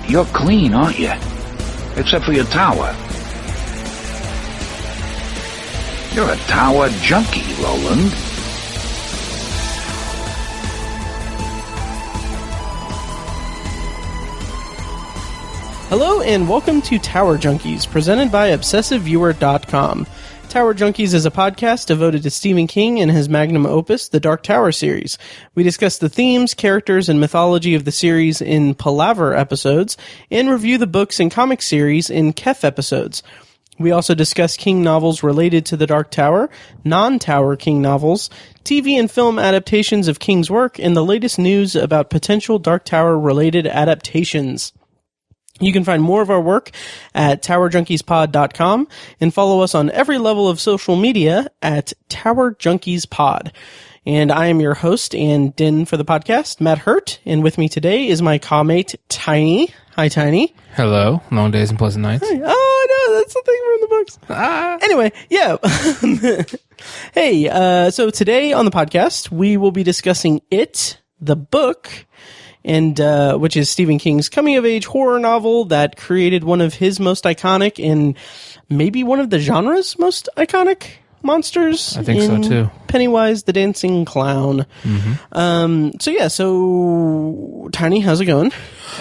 You're clean, aren't you? Except for your tower. You're a tower junkie, Roland. Hello and welcome to Tower Junkies, presented by ObsessiveViewer.com. Tower Junkies is a podcast devoted to Stephen King and his magnum opus, the Dark Tower series. We discuss the themes, characters, and mythology of the series in Palaver episodes, and review the books and comic series in Kef episodes. We also discuss King novels related to the Dark Tower, non-Tower King novels, TV and film adaptations of King's work, and the latest news about potential Dark Tower-related adaptations. You can find more of our work at TowerJunkiesPod.com and follow us on every level of social media at TowerJunkiesPod. And I am your host and din for the podcast, Matt Hurt, and with me today is my callmate, Tiny. Hi, Tiny. Hello. Long days and pleasant nights. Hi. Oh, no, that's the thing from the books. Anyway, yeah. Hey, so today on the podcast, we will be discussing It, the book, and which is Stephen King's coming-of-age horror novel that created one of his most iconic and maybe one of the genre's most iconic monsters. I think so, too. Pennywise the Dancing Clown. Mm-hmm. So Tiny, how's it going?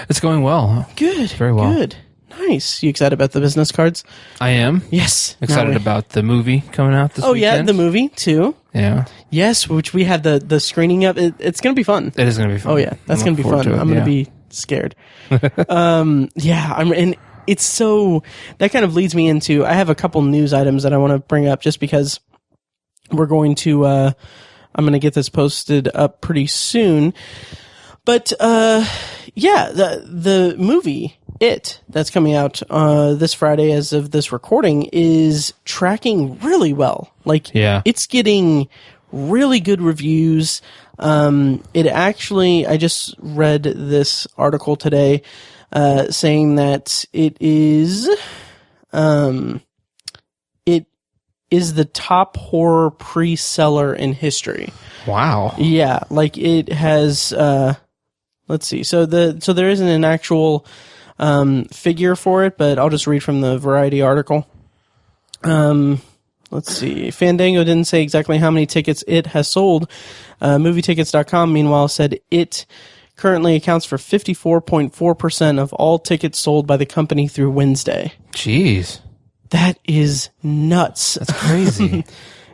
It's going well. Good. Very well. Good. Nice. You excited about the business cards? I am. Yes. Excited about the movie coming out this weekend. Yeah, the movie, too. Yeah. Yes, which we have the screening of. It's going to be fun. It is going to be fun. Oh, yeah. That's going to be fun. I'm going to be scared. And it's so... That kind of leads me into... I have a couple news items that I want to bring up just because we're going to... I'm going to get this posted up pretty soon. But, the movie... It, that's coming out this Friday as of this recording, is tracking really well. It's getting really good reviews. It actually, I just read this article today saying that it is the top horror pre-seller in history. Wow. Yeah, it has, let's see. So there isn't an actual figure for it, but I'll just read from the Variety article. Let's see. Fandango didn't say exactly how many tickets it has sold. Movietickets.com, meanwhile, said it currently accounts for 54.4% of all tickets sold by the company through Wednesday. Jeez. That is nuts. That's crazy.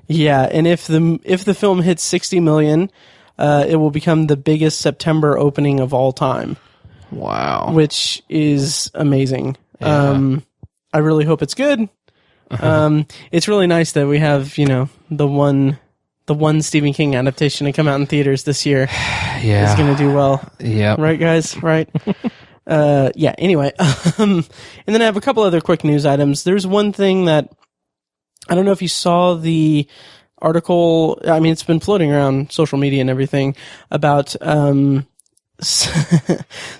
Yeah, and if the film hits 60 million, it will become the biggest September opening of all time. Wow. Which is amazing. Yeah. I really hope it's good. It's really nice that we have, the one Stephen King adaptation to come out in theaters this year. Yeah. It's going to do well. Yeah. Right, guys? Right. Anyway. And then I have a couple other quick news items. There's one thing that, I don't know if you saw the article. I mean, it's been floating around social media and everything about,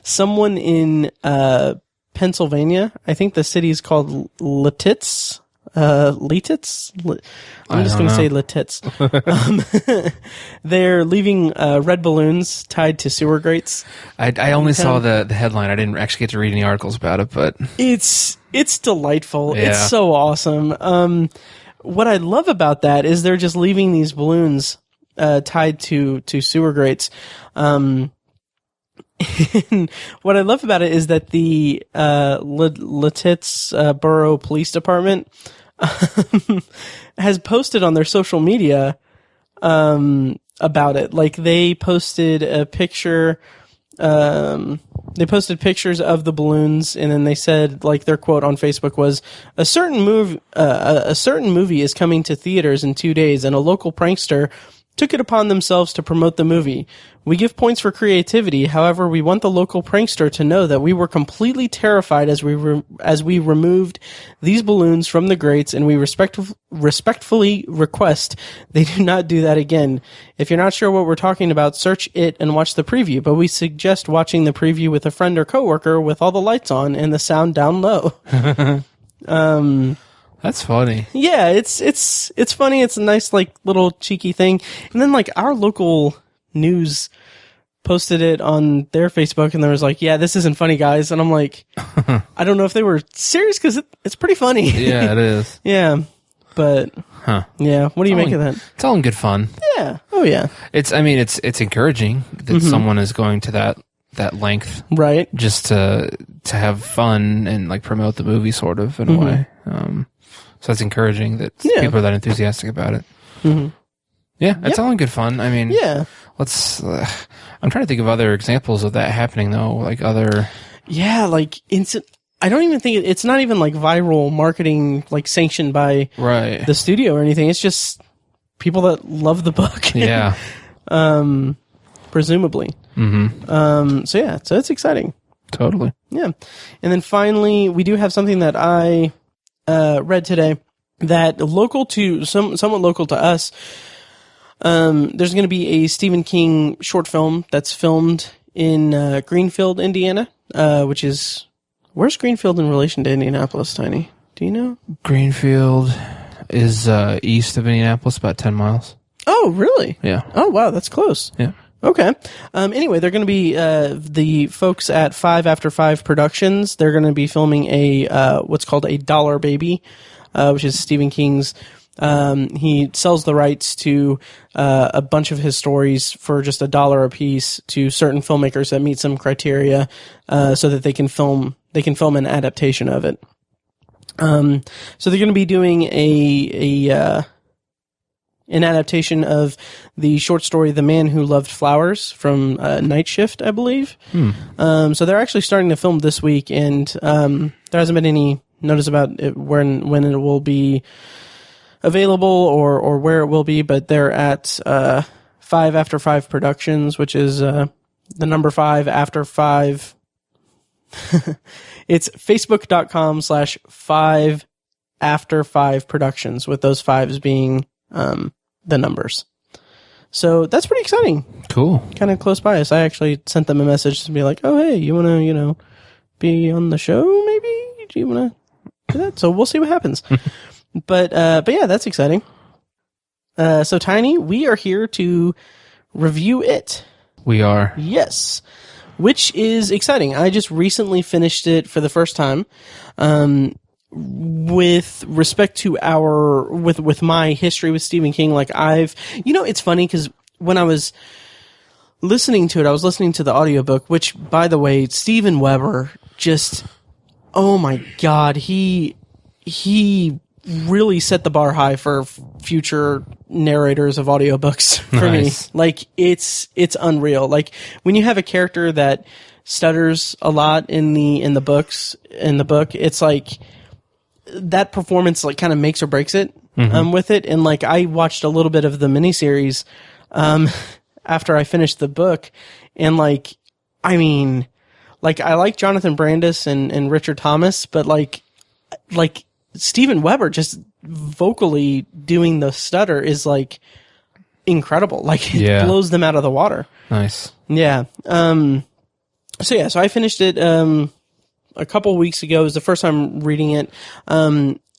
someone in Pennsylvania, I think the city is called Lititz. Lititz? I'm just going to say Lititz. They're leaving red balloons tied to sewer grates. I only saw the headline. I didn't actually get to read any articles about it, but it's delightful. Yeah. It's so awesome. What I love about that is they're just leaving these balloons tied to sewer grates. And what I love about it is that the Lititz Borough Police Department has posted on their social media about it. They posted a picture. They posted pictures of the balloons, and then they said, their quote on Facebook was, "A certain movie is coming to theaters in 2 days, and a local prankster took it upon themselves to promote the movie. We give points for creativity. However, we want the local prankster to know that we were completely terrified as we removed these balloons from the grates, and we respectfully request they do not do that again. If you're not sure what we're talking about, search it and watch the preview, but we suggest watching the preview with a friend or coworker with all the lights on and the sound down low." That's funny. Yeah, it's funny. It's a nice, little cheeky thing. And then, our local news posted it on their Facebook, and there was like, "Yeah, this isn't funny, guys." And I'm like, I don't know if they were serious because it's pretty funny. Yeah, it is. Yeah, but yeah, what do you make of that? It's all in good fun. Yeah. Oh yeah. It's encouraging that someone is going to that length, Right. just to have fun and like promote the movie, sort of in a way. So it's encouraging that people are that enthusiastic about it. Yeah, it's all in good fun. I mean, let's. I'm trying to think of other examples of that happening though, like other. Yeah, like instant. I don't even think it's not even like viral marketing, like sanctioned by the studio or anything. It's just people that love the book. Yeah. Presumably. So it's exciting. Totally. Yeah. And then finally, we do have something that I read today that somewhat local to us. There's going to be a Stephen King short film that's filmed in Greenfield, Indiana, which is... Where's Greenfield in relation to Indianapolis, Tiny? Do you know? Greenfield is east of Indianapolis, about 10 miles. Oh, really? Yeah. Oh, wow, that's close. Yeah. Okay. Anyway, they're going to be the folks at 5 After 5 Productions. They're going to be filming a what's called a Dollar Baby, which is Stephen King's. He sells the rights to a bunch of his stories for just $1 a piece to certain filmmakers that meet some criteria, so that they can film an adaptation of it. So they're going to be doing an adaptation of the short story "The Man Who Loved Flowers" from Night Shift, I believe. So they're actually starting to film this week, and there hasn't been any notice about it when it will be available or where it will be, but they're at 5 After 5 Productions, which is the number 5 after 5. It's facebook.com/5 After 5 Productions, with those 5s being the numbers. So that's pretty exciting. Cool. Kind of close by us. I actually sent them a message to be like, "Oh, hey, you want to, be on the show maybe? Do you want to do that?" So we'll see what happens. But yeah, that's exciting. So Tiny, we are here to review it. We are. Yes. Which is exciting. I just recently finished it for the first time. With respect to with my history with Stephen King, like it's funny because when I was listening to it, I was listening to the audiobook, which, by the way, Steven Weber just, oh my God, he really set the bar high for future narrators of audiobooks for me. Like, it's unreal. Like, when you have a character that stutters a lot in the book, it's like that performance like kind of makes or breaks it with it. And like, I watched a little bit of the miniseries after I finished the book, and like, I mean, like, I like Jonathan Brandis and Richard Thomas, but like Steven Weber just vocally doing the stutter is like incredible. Like, it blows them out of the water. Nice. Yeah. So I finished it a couple weeks ago. It was the first time reading it.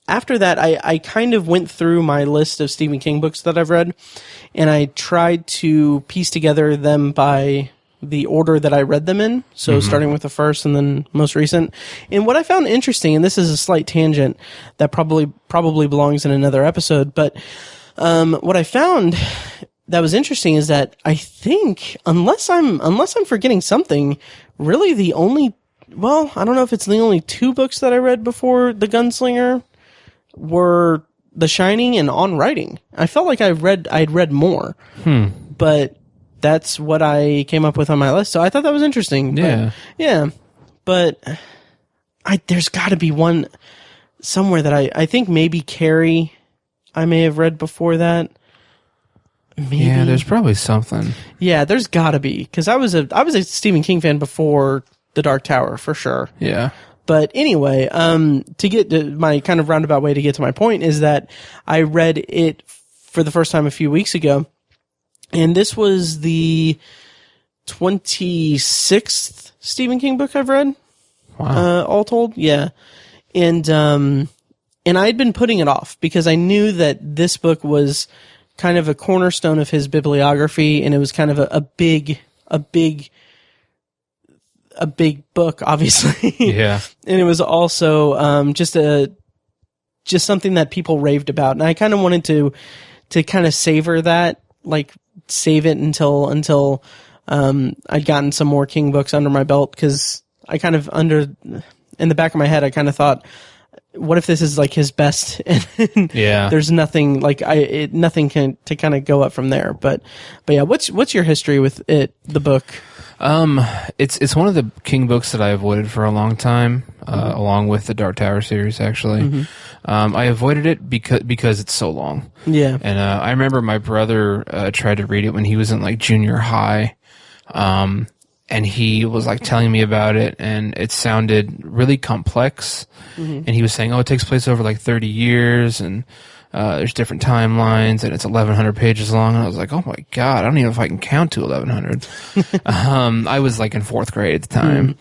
After that, I kind of went through my list of Stephen King books that I've read, and I tried to piece together them by the order that I read them in. So starting with the first and then most recent. And what I found interesting, and this is a slight tangent that probably belongs in another episode, but what I found that was interesting is that I think, unless I'm forgetting something, really the only, well, I don't know if it's the only 2 books that I read before The Gunslinger were The Shining and On Writing. I felt like I'd read more, but that's what I came up with on my list. So I thought that was interesting. But there's got to be one somewhere that I think maybe Carrie I may have read before that. Maybe. Yeah, there's probably something. Yeah, there's got to be, because I was a Stephen King fan before The Dark Tower for sure. Yeah. But anyway, to get to my kind of roundabout way to get to my point is that I read it for the first time a few weeks ago. And this was the 26th Stephen King book I've read. Wow. All told. Yeah. And I had been putting it off because I knew that this book was kind of a cornerstone of his bibliography, and it was kind of a big a big book, obviously. Yeah. And it was also just something that people raved about. And I kind of wanted to kind of savor that, like save it until I'd gotten some more King books under my belt, because I kind of in the back of my head, I kind of thought, what if this is like his best? And yeah. There's nothing like nothing to kind of go up from there. But yeah, what's your history with it, the book? It's one of the King books that I avoided for a long time, along with the Dark Tower series, actually. Mm-hmm. I avoided it because it's so long. Yeah. And, I remember my brother, tried to read it when he was in like junior high. And he was like telling me about it, and it sounded really complex. Mm-hmm. And he was saying, it takes place over like 30 years, and there's different timelines, and it's 1,100 pages long. And I was like, oh my God, I don't even know if I can count to 1,100. I was like in 4th grade at the time.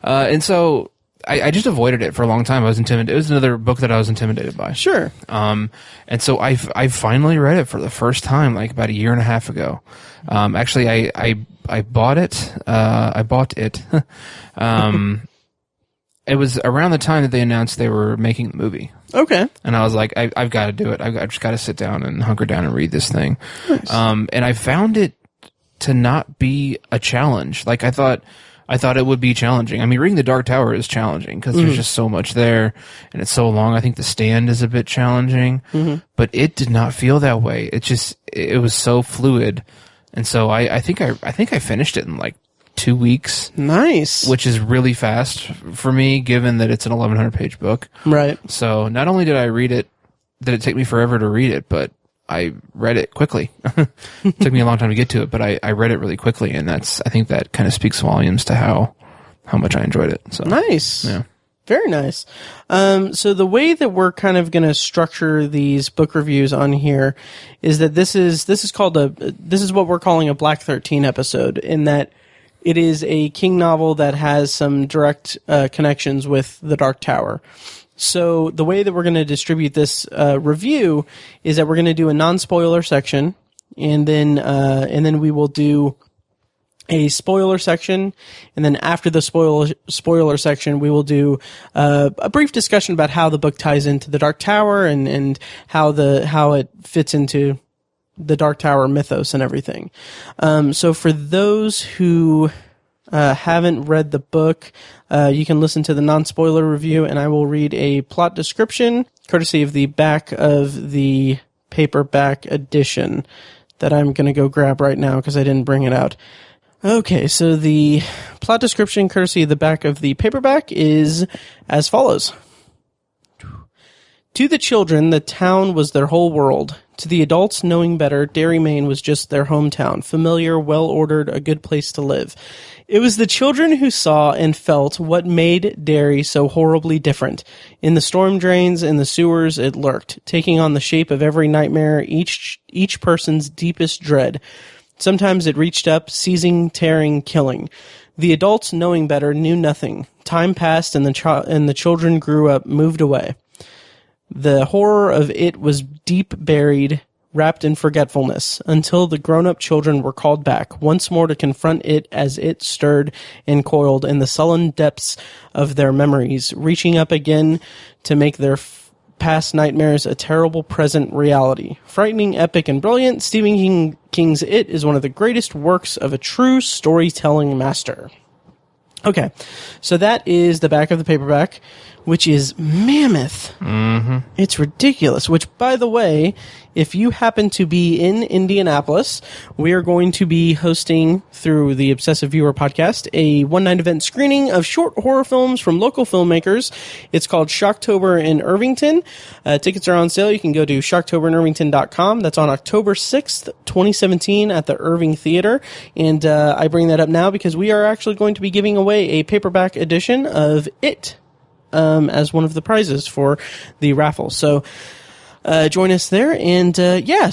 And so I just avoided it for a long time. I was intimidated. It was another book that I was intimidated by. Sure. And so I finally read it for the first time, like about a year and a half ago. Actually, I bought it. I bought it. It was around the time that they announced they were making the movie. Okay. And I was like, I've got to do it. I've just got to sit down and hunker down and read this thing. Nice. And I found it to not be a challenge. Like I thought it would be challenging. I mean, reading The Dark Tower is challenging because there's just so much there, and it's so long. I think The Stand is a bit challenging, but it did not feel that way. It was so fluid. And so I think I finished it in like 2 weeks. Nice. Which is really fast for me, given that it's an 1,100 page book. Right. So not only did I read it, did it take me forever to read it, but I read it quickly. It took me a long time to get to it, but I read it really quickly, and I think that kind of speaks volumes to how much I enjoyed it. So nice. Yeah. Very nice. So the way that we're kind of going to structure these book reviews on here is that this is what we're calling a Black 13 episode, in that it is a King novel that has some direct connections with The Dark Tower. So the way that we're going to distribute this review is that we're going to do a non-spoiler section, and then we will do a spoiler section, and then after the spoiler section, we will do a brief discussion about how the book ties into the Dark Tower and how it fits into the Dark Tower mythos and everything. So for those who haven't read the book, you can listen to the non-spoiler review, and I will read a plot description courtesy of the back of the paperback edition that I'm going to go grab right now because I didn't bring it out. Okay, so the plot description courtesy of the back of the paperback is as follows. To the children, the town was their whole world. To the adults, knowing better, Derry, Maine was just their hometown, familiar, well-ordered, a good place to live. It was the children who saw and felt what made Derry so horribly different. In the storm drains, in the sewers, it lurked, taking on the shape of every nightmare, each person's deepest dread. Sometimes it reached up, seizing, tearing, killing. The adults, knowing better, knew nothing. Time passed, and the children grew up, moved away. The horror of it was deep buried, wrapped in forgetfulness, until the grown-up children were called back, once more to confront it as it stirred and coiled in the sullen depths of their memories, reaching up again to make their past nightmares a terrible present reality. Frightening, epic, and brilliant, Stephen King's It is one of the greatest works of a true storytelling master. Okay, so that is the back of the paperback, which is mammoth. Mm-hmm. It's ridiculous, which, by the way, if you happen to be in Indianapolis, we are going to be hosting, through the Obsessive Viewer podcast, a one-night event screening of short horror films from local filmmakers. It's called Shocktober in Irvington. Tickets are on sale. You can go to shocktoberinirvington.com. That's on October 6th, 2017 at the Irving Theater. And I bring that up now because we are actually going to be giving away a paperback edition of It as one of the prizes for the raffle. So join us there. And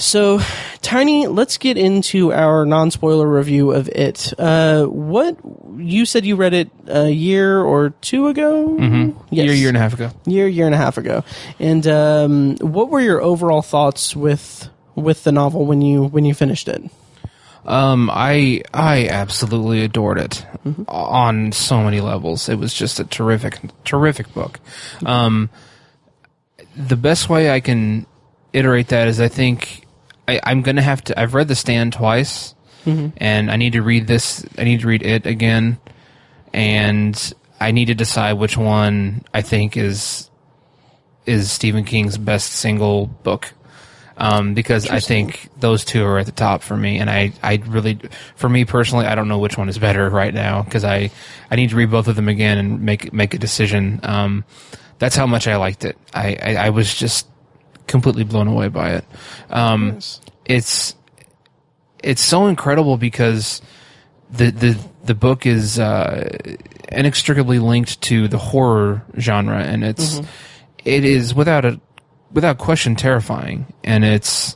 so Tiny, let's get into our non-spoiler review of It. What you said you read it a year or two ago? Mm-hmm. Yes. Year and a half ago. Year and a half ago. And what were your overall thoughts with the novel when you finished it? I absolutely adored it on so many levels. It was just a terrific book. The best way I can iterate that is I think I'm going to have to. I've read The Stand twice, and I need to read this. I need to read it again, and I need to decide which one I think is Stephen King's best single book. Because I think those two are at the top for me, and I really, for me personally, I don't know which one is better right now, because I need to read both of them again and make a decision. That's how much I liked it. I was just completely blown away by it. Nice. It's so incredible because the book is inextricably linked to the horror genre, and it is without question terrifying, and it's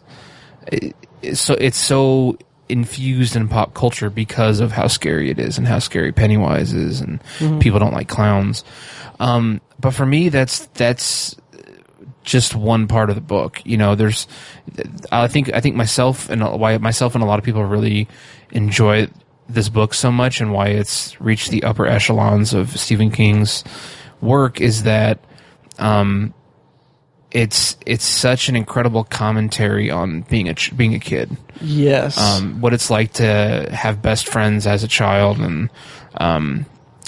so infused in pop culture because of how scary it is and how scary Pennywise is, and people don't like clowns. But for me, that's just one part of the book. You know, I think myself and a lot of people really enjoy this book so much, and why it's reached the upper echelons of Stephen King's work is that it's such an incredible commentary on being a kid. Yes. What it's like to have best friends as a child, and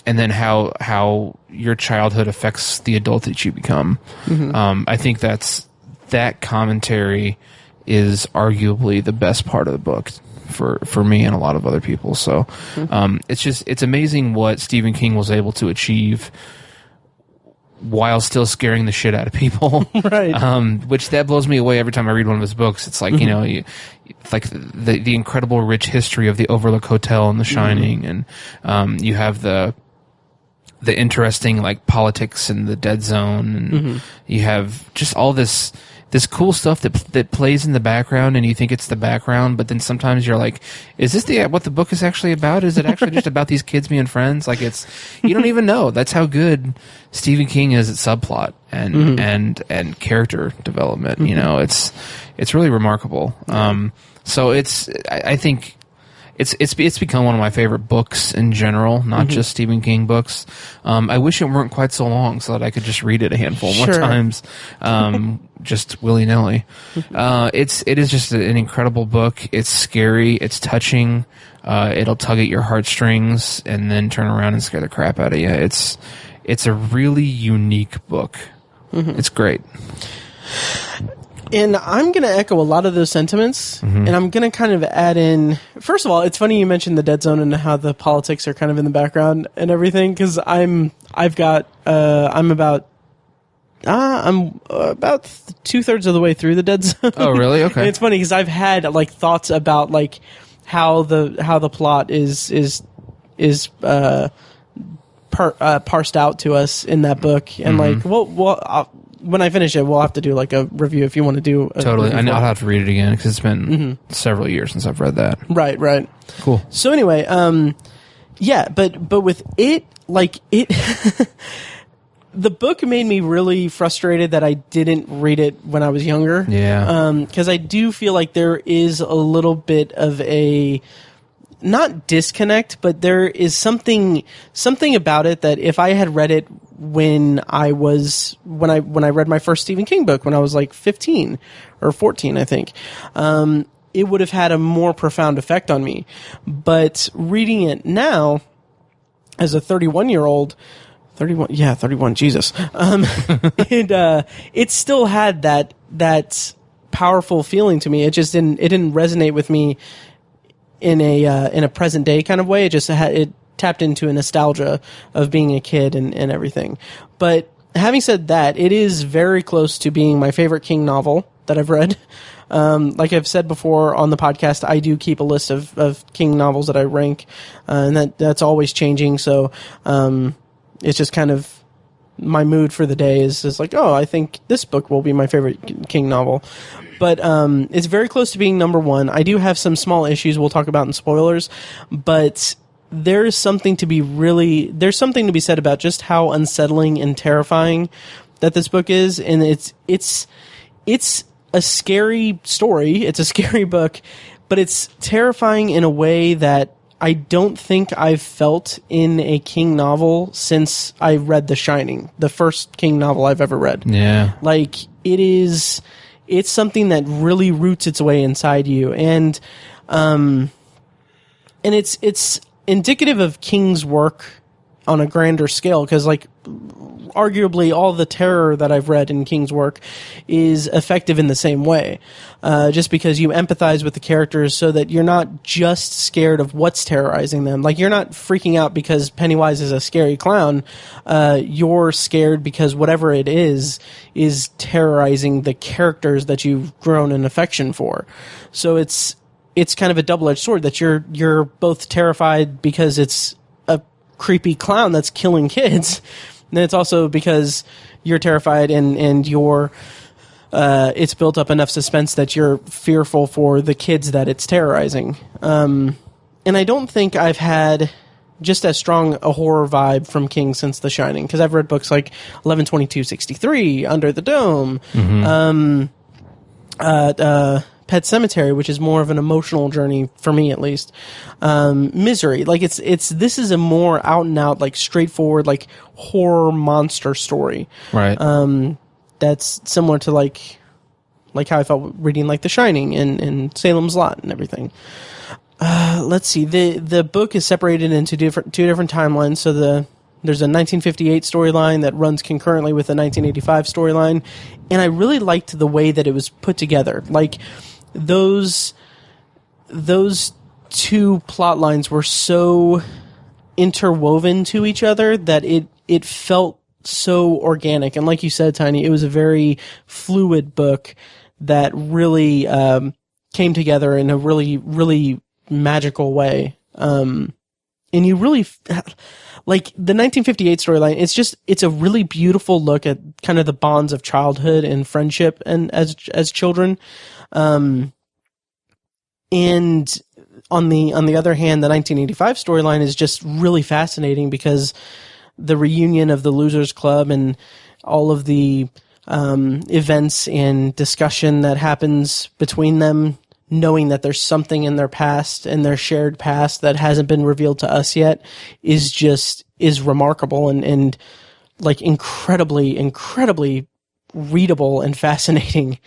then how your childhood affects the adult that you become. I think that commentary is arguably the best part of the book for me and a lot of other people. So it's amazing what Stephen King was able to achieve while still scaring the shit out of people. Right. Which that blows me away every time I read one of his books. It's like, you know, like the incredible rich history of the Overlook Hotel and The Shining, and you have the interesting like politics in the Dead Zone, and you have just all this cool stuff that plays in the background, and you think it's the background, but then sometimes you're like, is this what the book is actually about? Is it actually just about these kids being friends? Like, you don't even know. That's how good Stephen King is at subplot and character development. You know, it's really remarkable. So I think it's become one of my favorite books in general, not just Stephen King books. I wish it weren't quite so long so that I could just read it a handful more times, just willy-nilly. It is just an incredible book. It's scary. It's touching. It'll tug at your heartstrings and then turn around and scare the crap out of you. It's a really unique book. It's great. And I'm going to echo a lot of those sentiments, and I'm going to kind of add in, first of all, it's funny you mentioned the Dead Zone and how the politics are kind of in the background and everything, because I'm about 2/3 of the way through the Dead Zone. Oh, really? Okay. And it's funny because I've had like thoughts about like how the plot is parsed out to us in that book, and like when I finish it, we'll have to do like a review if you want to do a totally. review. I'll have to read it again because it's been several years since I've read that. Right. Cool. So anyway, yeah, but with it, like it, the book made me really frustrated that I didn't read it when I was younger. Yeah. Because I do feel like there is a little bit of a, not disconnect, but there is something about it that if I had read it when I read my first Stephen King book when I was like 15 or 14, I think, it would have had a more profound effect on me. But reading it now as a 31-year-old, 31, Jesus. It still had that powerful feeling to me. It didn't resonate with me in a present day kind of way. It tapped into a nostalgia of being a kid and everything. But having said that, it is very close to being my favorite King novel that I've read. Like I've said before on the podcast, I do keep a list of King novels that I rank, and that's always changing. So, it's just kind of my mood for the day is like, oh, I think this book will be my favorite King novel. But it's very close to being number one. I do have some small issues we'll talk about in spoilers, but there's something to be said about just how unsettling and terrifying that this book is, and it's a scary story. It's a scary book, but it's terrifying in a way that I don't think I've felt in a King novel since I read The Shining, the first King novel I've ever read. Yeah. Like, it's something that really roots its way inside you. And it's indicative of King's work on a grander scale, because, like, arguably all the terror that I've read in King's work is effective in the same way. Just because you empathize with the characters so that you're not just scared of what's terrorizing them. Like, you're not freaking out because Pennywise is a scary clown. You're scared because whatever it is terrorizing the characters that you've grown an affection for. So it's kind of a double-edged sword, that you're both terrified because it's a creepy clown that's killing kids, and it's also because you're terrified and you're it's built up enough suspense that you're fearful for the kids that it's terrorizing. And I don't think I've had just as strong a horror vibe from King since The Shining, because I've read books like 11/22/63, Under the Dome, Pet Sematary, which is more of an emotional journey for me, at least. Misery, like this is a more out and out, like straightforward, like horror monster story. Right. That's similar to like how I felt reading like The Shining and Salem's Lot and everything. Let's see. The book is separated into two different timelines. So there's a 1958 storyline that runs concurrently with the 1985 storyline, and I really liked the way that it was put together. Like, those two plot lines were so interwoven to each other that it felt so organic. And like you said, Tiny, it was a very fluid book that really came together in a really, really magical way. And you really, like, the 1958 storyline, it's a really beautiful look at kind of the bonds of childhood and friendship and as children. And on the other hand, the 1985 storyline is just really fascinating because the reunion of the Losers Club and all of the events and discussion that happens between them, knowing that there's something in their past and their shared past that hasn't been revealed to us yet, is remarkable and like incredibly readable and fascinating.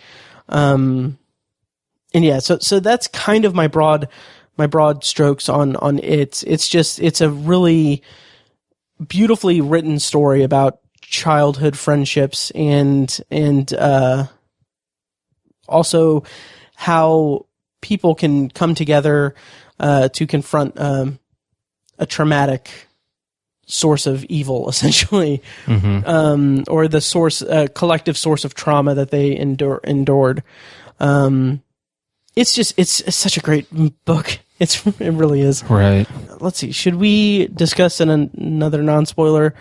And yeah, so that's kind of my broad strokes on it. It's a really beautifully written story about childhood friendships and also how people can come together to confront a traumatic source of evil, essentially, or the collective source of trauma that they endured. It's such a great book. It really is. Right. Let's see. Should we discuss in another non-spoiler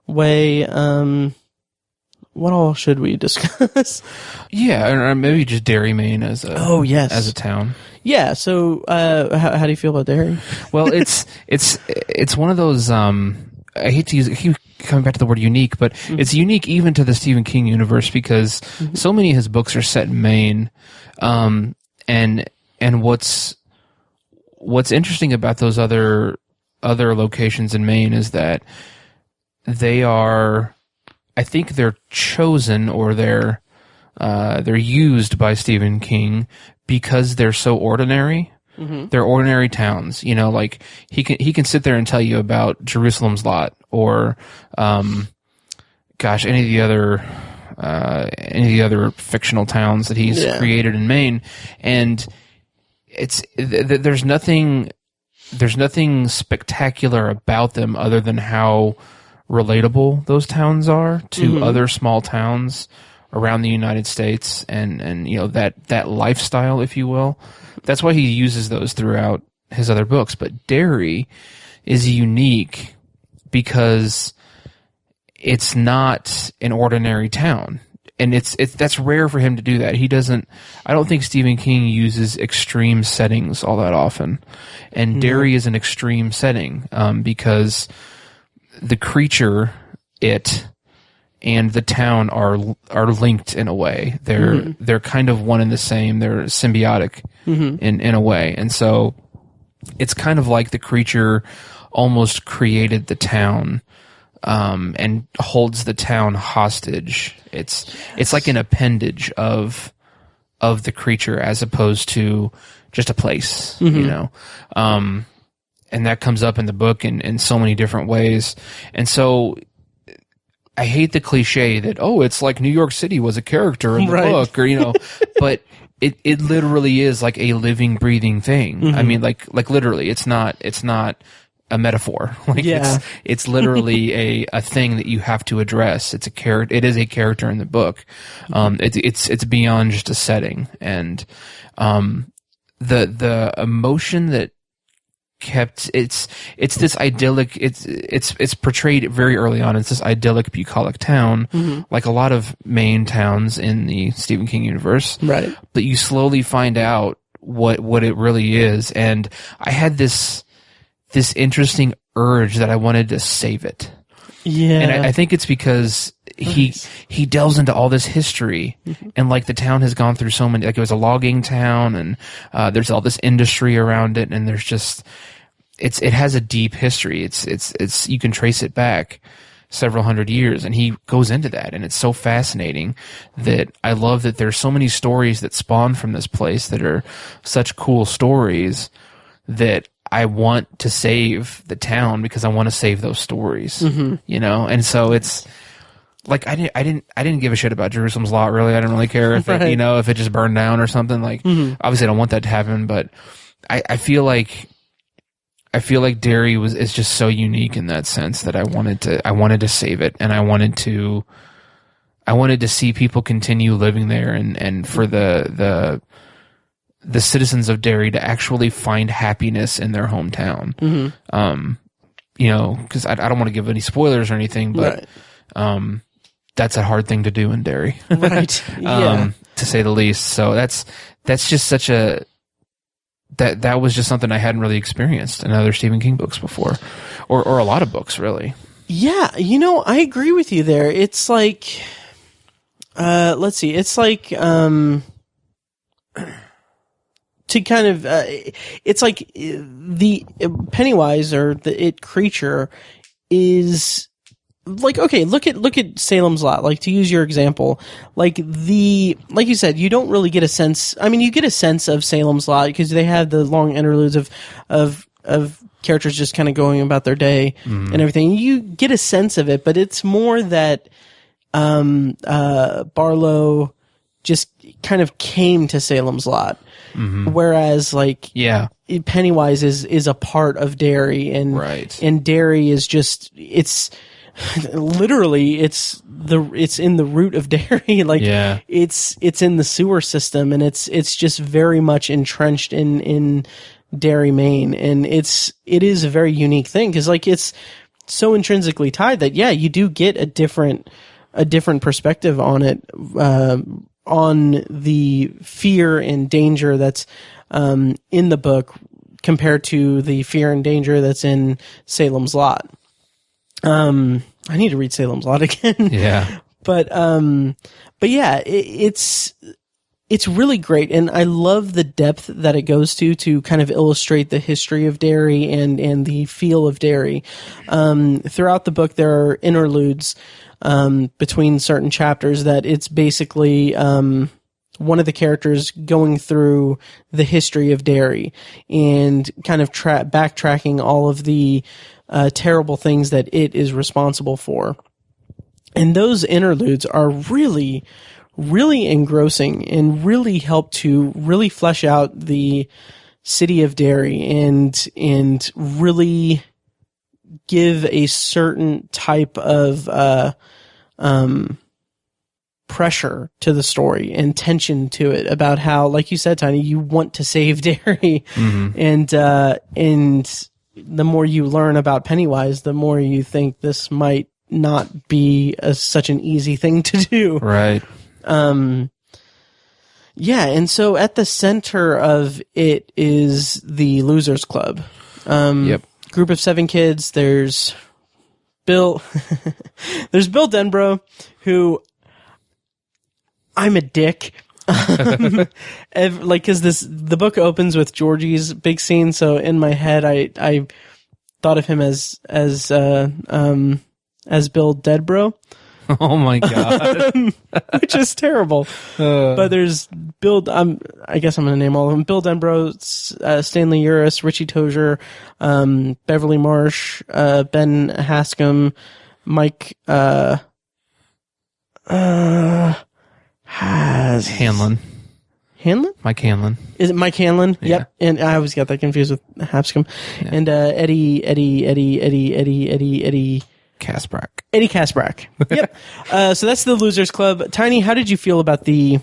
way? What all should we discuss? Yeah, or maybe just Derry, Maine as a town. Yeah. So, how do you feel about Derry? Well, it's one of those. I hate to keep coming back to the word unique, but it's unique even to the Stephen King universe because so many of his books are set in Maine. And what's interesting about those other locations in Maine is that I think they're chosen or they're used by Stephen King because they're so ordinary. They're ordinary towns, like he can sit there and tell you about Jerusalem's Lot or, any of the other fictional towns that he's created in Maine. And there's nothing spectacular about them other than how relatable those towns are to other small towns around the United States and that lifestyle, if you will. That's why he uses those throughout his other books. But Derry is unique because it's not an ordinary town. And that's rare for him to do that. I don't think Stephen King uses extreme settings all that often. And Derry is an extreme setting, because the creature, and the town are linked in a way. They're kind of one and the same. They're symbiotic in a way. And so it's kind of like the creature almost created the town, and holds the town hostage. It's like an appendage of the creature as opposed to just a place, you know? And that comes up in the book in so many different ways. And so I hate the cliche that, it's like New York City was a character in the book, or, you know, but it literally is like a living, breathing thing. I mean, like literally, it's not a metaphor. Like it's literally a thing that you have to address. It is a character in the book. It's beyond just a setting. And, the emotion that kept it's this idyllic, it's portrayed very early on. It's this idyllic bucolic town, like a lot of Maine towns in the Stephen King universe. Right. But you slowly find out what it really is. And I had this interesting urge that I wanted to save it. Yeah. And I think it's because he delves into all this history, and like the town has gone through so many, like it was a logging town, and there's all this industry around it, and there's just it has a deep history. It's you can trace it back several hundred years, and he goes into that, and it's so fascinating that I love that there's so many stories that spawn from this place that are such cool stories that I want to save the town because I want to save those stories, you know? And so it's like, I didn't give a shit about Jerusalem's Lot, really. I didn't really care if it, you know, if it just burned down or something. Like, obviously I don't want that to happen, but I feel like Derry is just so unique in that sense that I wanted to save it, and I wanted to see people continue living there, and for the citizens of Derry to actually find happiness in their hometown. You know, because I don't want to give any spoilers or anything, but that's a hard thing to do in Derry, right? To say the least. So that's just such a that was just something I hadn't really experienced in other Stephen King books before, or a lot of books, really. Yeah, you know, I agree with you there. It's like, let's see, it's like to kind of, it's like the Pennywise or the it creature is like, okay, look at Salem's Lot, like to use your example, like you said, you don't really get a sense. I mean, you get a sense of Salem's Lot because they have the long interludes of characters just kind of going about their day and everything. You get a sense of it, but it's more that, Barlow just kind of came to Salem's Lot. Whereas like Pennywise is a part of Derry, and Derry is just it's literally it's in the root of Derry, like it's in the sewer system, and it's just very much entrenched in Derry, Maine, and it is a very unique thing because like it's so intrinsically tied that you do get a different perspective on it, on the fear and danger that's in the book compared to the fear and danger that's in Salem's Lot. I need to read Salem's Lot again. Yeah. But yeah, it's really great, and I love the depth that it goes to kind of illustrate the history of Derry and the feel of Derry. Throughout the book, there are interludes between certain chapters that it's basically one of the characters going through the history of Derry and kind of backtracking all of the terrible things that it is responsible for. And those interludes are really, really engrossing and really help to really flesh out the city of Derry and really give a certain type of pressure to the story and tension to it about how, like you said, Tiny, you want to save Derry, and the more you learn about Pennywise, the more you think this might not be such an easy thing to do. Right. Yeah, and so at the center of it is the Losers Club. Group of 7 kids. There's Bill. There's Bill Denbrough, who I'm a dick. Because the book opens with Georgie's big scene, so in my head I thought of him as Bill Denbrough. Oh my god, which is terrible. But there's Bill. I guess I'm going to name all of them: Bill Denbrough, Stanley Uris, Richie Tozier, Beverly Marsh, Ben Haskam, Mike Hanlon. Hanlon? Mike Hanlon. Is it Mike Hanlon? Yeah. Yep. And I always got that confused with Haskam. Yeah. And Eddie Kasprak. Eddie Kasprak. Yep. So that's the Losers Club. Tiny, how did you feel about the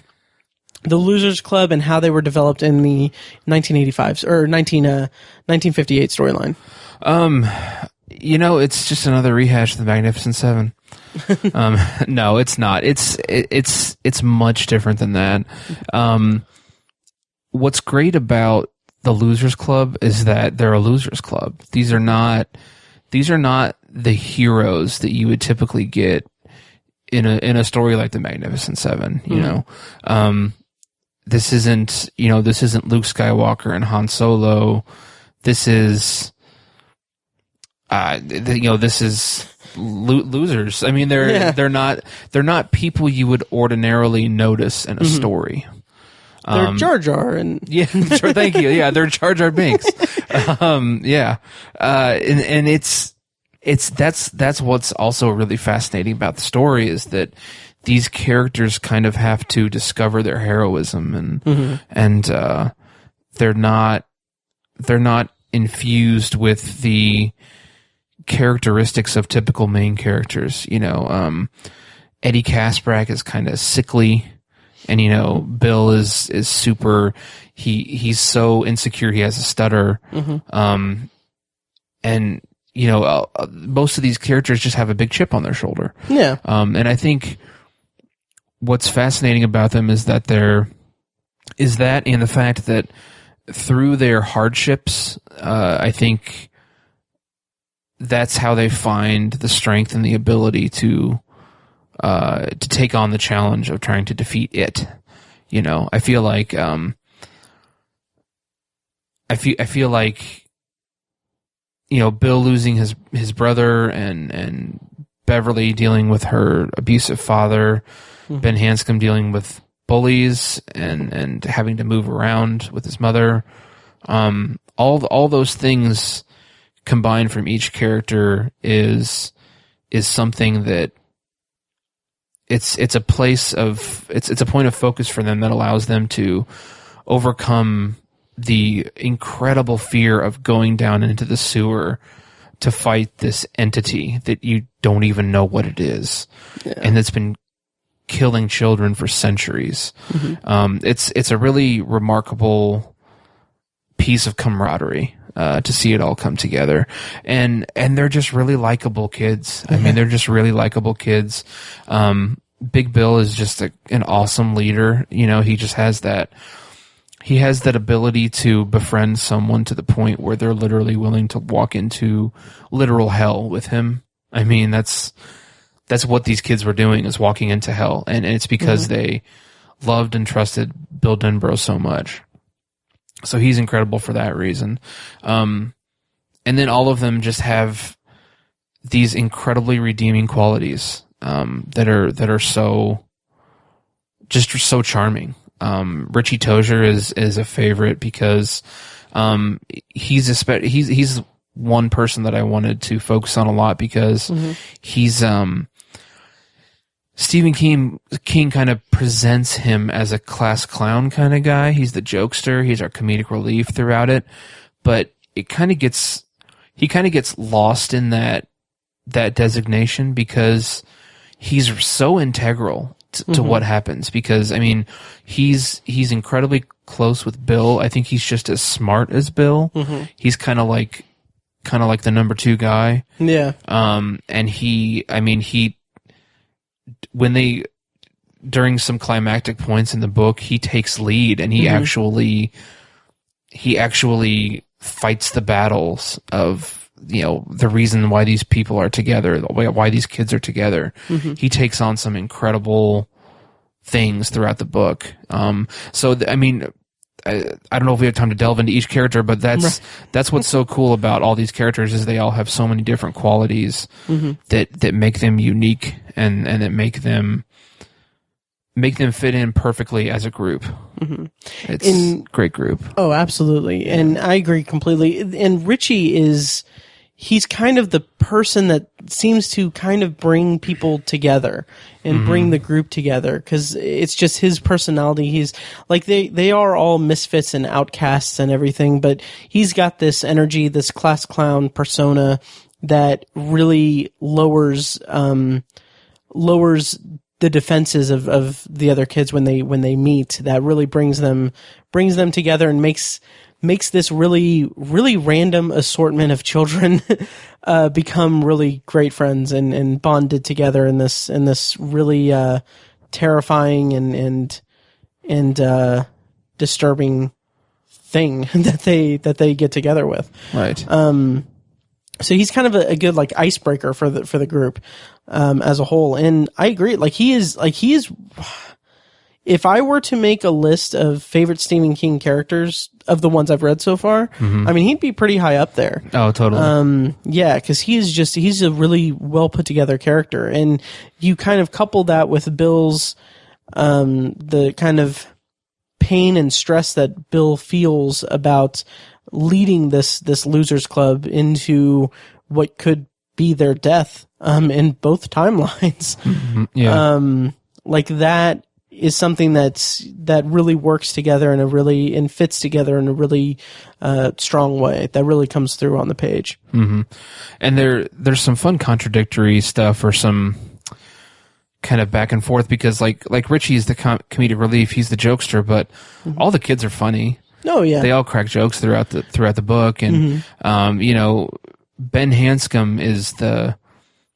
Losers Club and how they were developed in the 1985 or 1958 storyline? It's just another rehash of the Magnificent Seven. No, it's not. It's much different than that. What's great about the Losers Club is that they're a Losers Club. These are not the heroes that you would typically get in a story like the Magnificent Seven. You know, this isn't Luke Skywalker and Han Solo. This is this is losers. I mean, they're not people you would ordinarily notice in a story. They're Jar Jar and yeah, sure, thank you. Yeah, they're Jar Jar Binks. And that's what's also really fascinating about the story is that these characters kind of have to discover their heroism and they're not infused with the characteristics of typical main characters. Eddie Kasprak is kind of sickly, and Bill is super. He's so insecure he has a stutter, and most of these characters just have a big chip on their shoulder. Yeah. And I think what's fascinating about them is that and the fact that through their hardships, I think that's how they find the strength and the ability to take on the challenge of trying to defeat it. I feel like Bill losing his brother and Beverly dealing with her abusive father, Ben Hanscom dealing with bullies and having to move around with his mother. All those things combined from each character is something that it's a place of it's a point of focus for them that allows them to overcome the incredible fear of going down into the sewer to fight this entity that you don't even know what it is, and that's been killing children for centuries. It's a really remarkable piece of camaraderie to see it all come together, and they're just really likable kids. I mean, they're just really likable kids. Big Bill is just an awesome leader. He just has that. He has that ability to befriend someone to the point where they're literally willing to walk into literal hell with him. I mean, that's what these kids were doing, is walking into hell. And it's because they loved and trusted Bill Denbrough so much. So he's incredible for that reason. And then all of them just have these incredibly redeeming qualities, that are so charming. Richie Tozier is a favorite because he's one person that I wanted to focus on a lot because he's Stephen King kind of presents him as a class clown kind of guy. He's the jokester, he's our comedic relief throughout it, but he kind of gets lost in that designation because he's so integral to what happens, because I mean he's incredibly close with Bill. I think he's just as smart as Bill. He's kind of like the number two guy. Yeah. And during some climactic points in the book, he takes lead and he actually fights the battles of the reason why these people are together, why these kids are together. Mm-hmm. He takes on some incredible things throughout the book. I don't know if we have time to delve into each character, but that's what's so cool about all these characters is they all have so many different qualities mm-hmm. that make them unique and that make them fit in perfectly as a group. Mm-hmm. It's a great group. Oh, absolutely. And I agree completely. And Richie he's kind of the person that seems to kind of bring people together and mm-hmm. bring the group together, because it's just his personality. He's like, they are all misfits and outcasts and everything, but he's got this energy, this class clown persona that really lowers the defenses of the other kids when they meet. That really brings them together and makes this really, really random assortment of children become really great friends and bonded together in this really terrifying and disturbing thing that they get together with. Right. So he's kind of a good like icebreaker for the group as a whole. And I agree. Like he is. If I were to make a list of favorite Stephen King characters of the ones I've read so far, mm-hmm. I mean, he'd be pretty high up there. Oh, totally. Yeah, because he's a really well put together character, and you kind of couple that with Bill's the kind of pain and stress that Bill feels about leading this losers club into what could be their death in both timelines. Mm-hmm. Yeah. Like that is something that really works together and fits together in a really strong way that really comes through on the page. Mm-hmm. And there's some fun contradictory stuff or some kind of back and forth, because like Richie's the comedic relief, he's the jokester, but mm-hmm. all the kids are funny. Oh yeah, they all crack jokes throughout the book, and mm-hmm. Ben Hanscom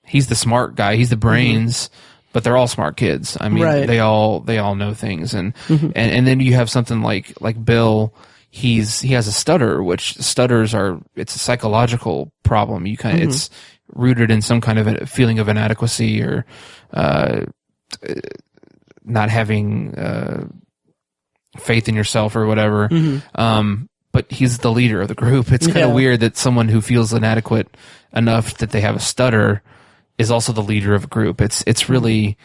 he's the smart guy, he's the brains. Mm-hmm. But they're all smart kids. I mean, right. they all know things, and mm-hmm. and then you have something like Bill. He has a stutter, which stutters it's a psychological problem. You kind of mm-hmm. it's rooted in some kind of a feeling of inadequacy or not having faith in yourself or whatever. Mm-hmm. But he's the leader of the group. It's kind of weird that someone who feels inadequate enough that they have a stutter is also the leader of a group. It's really,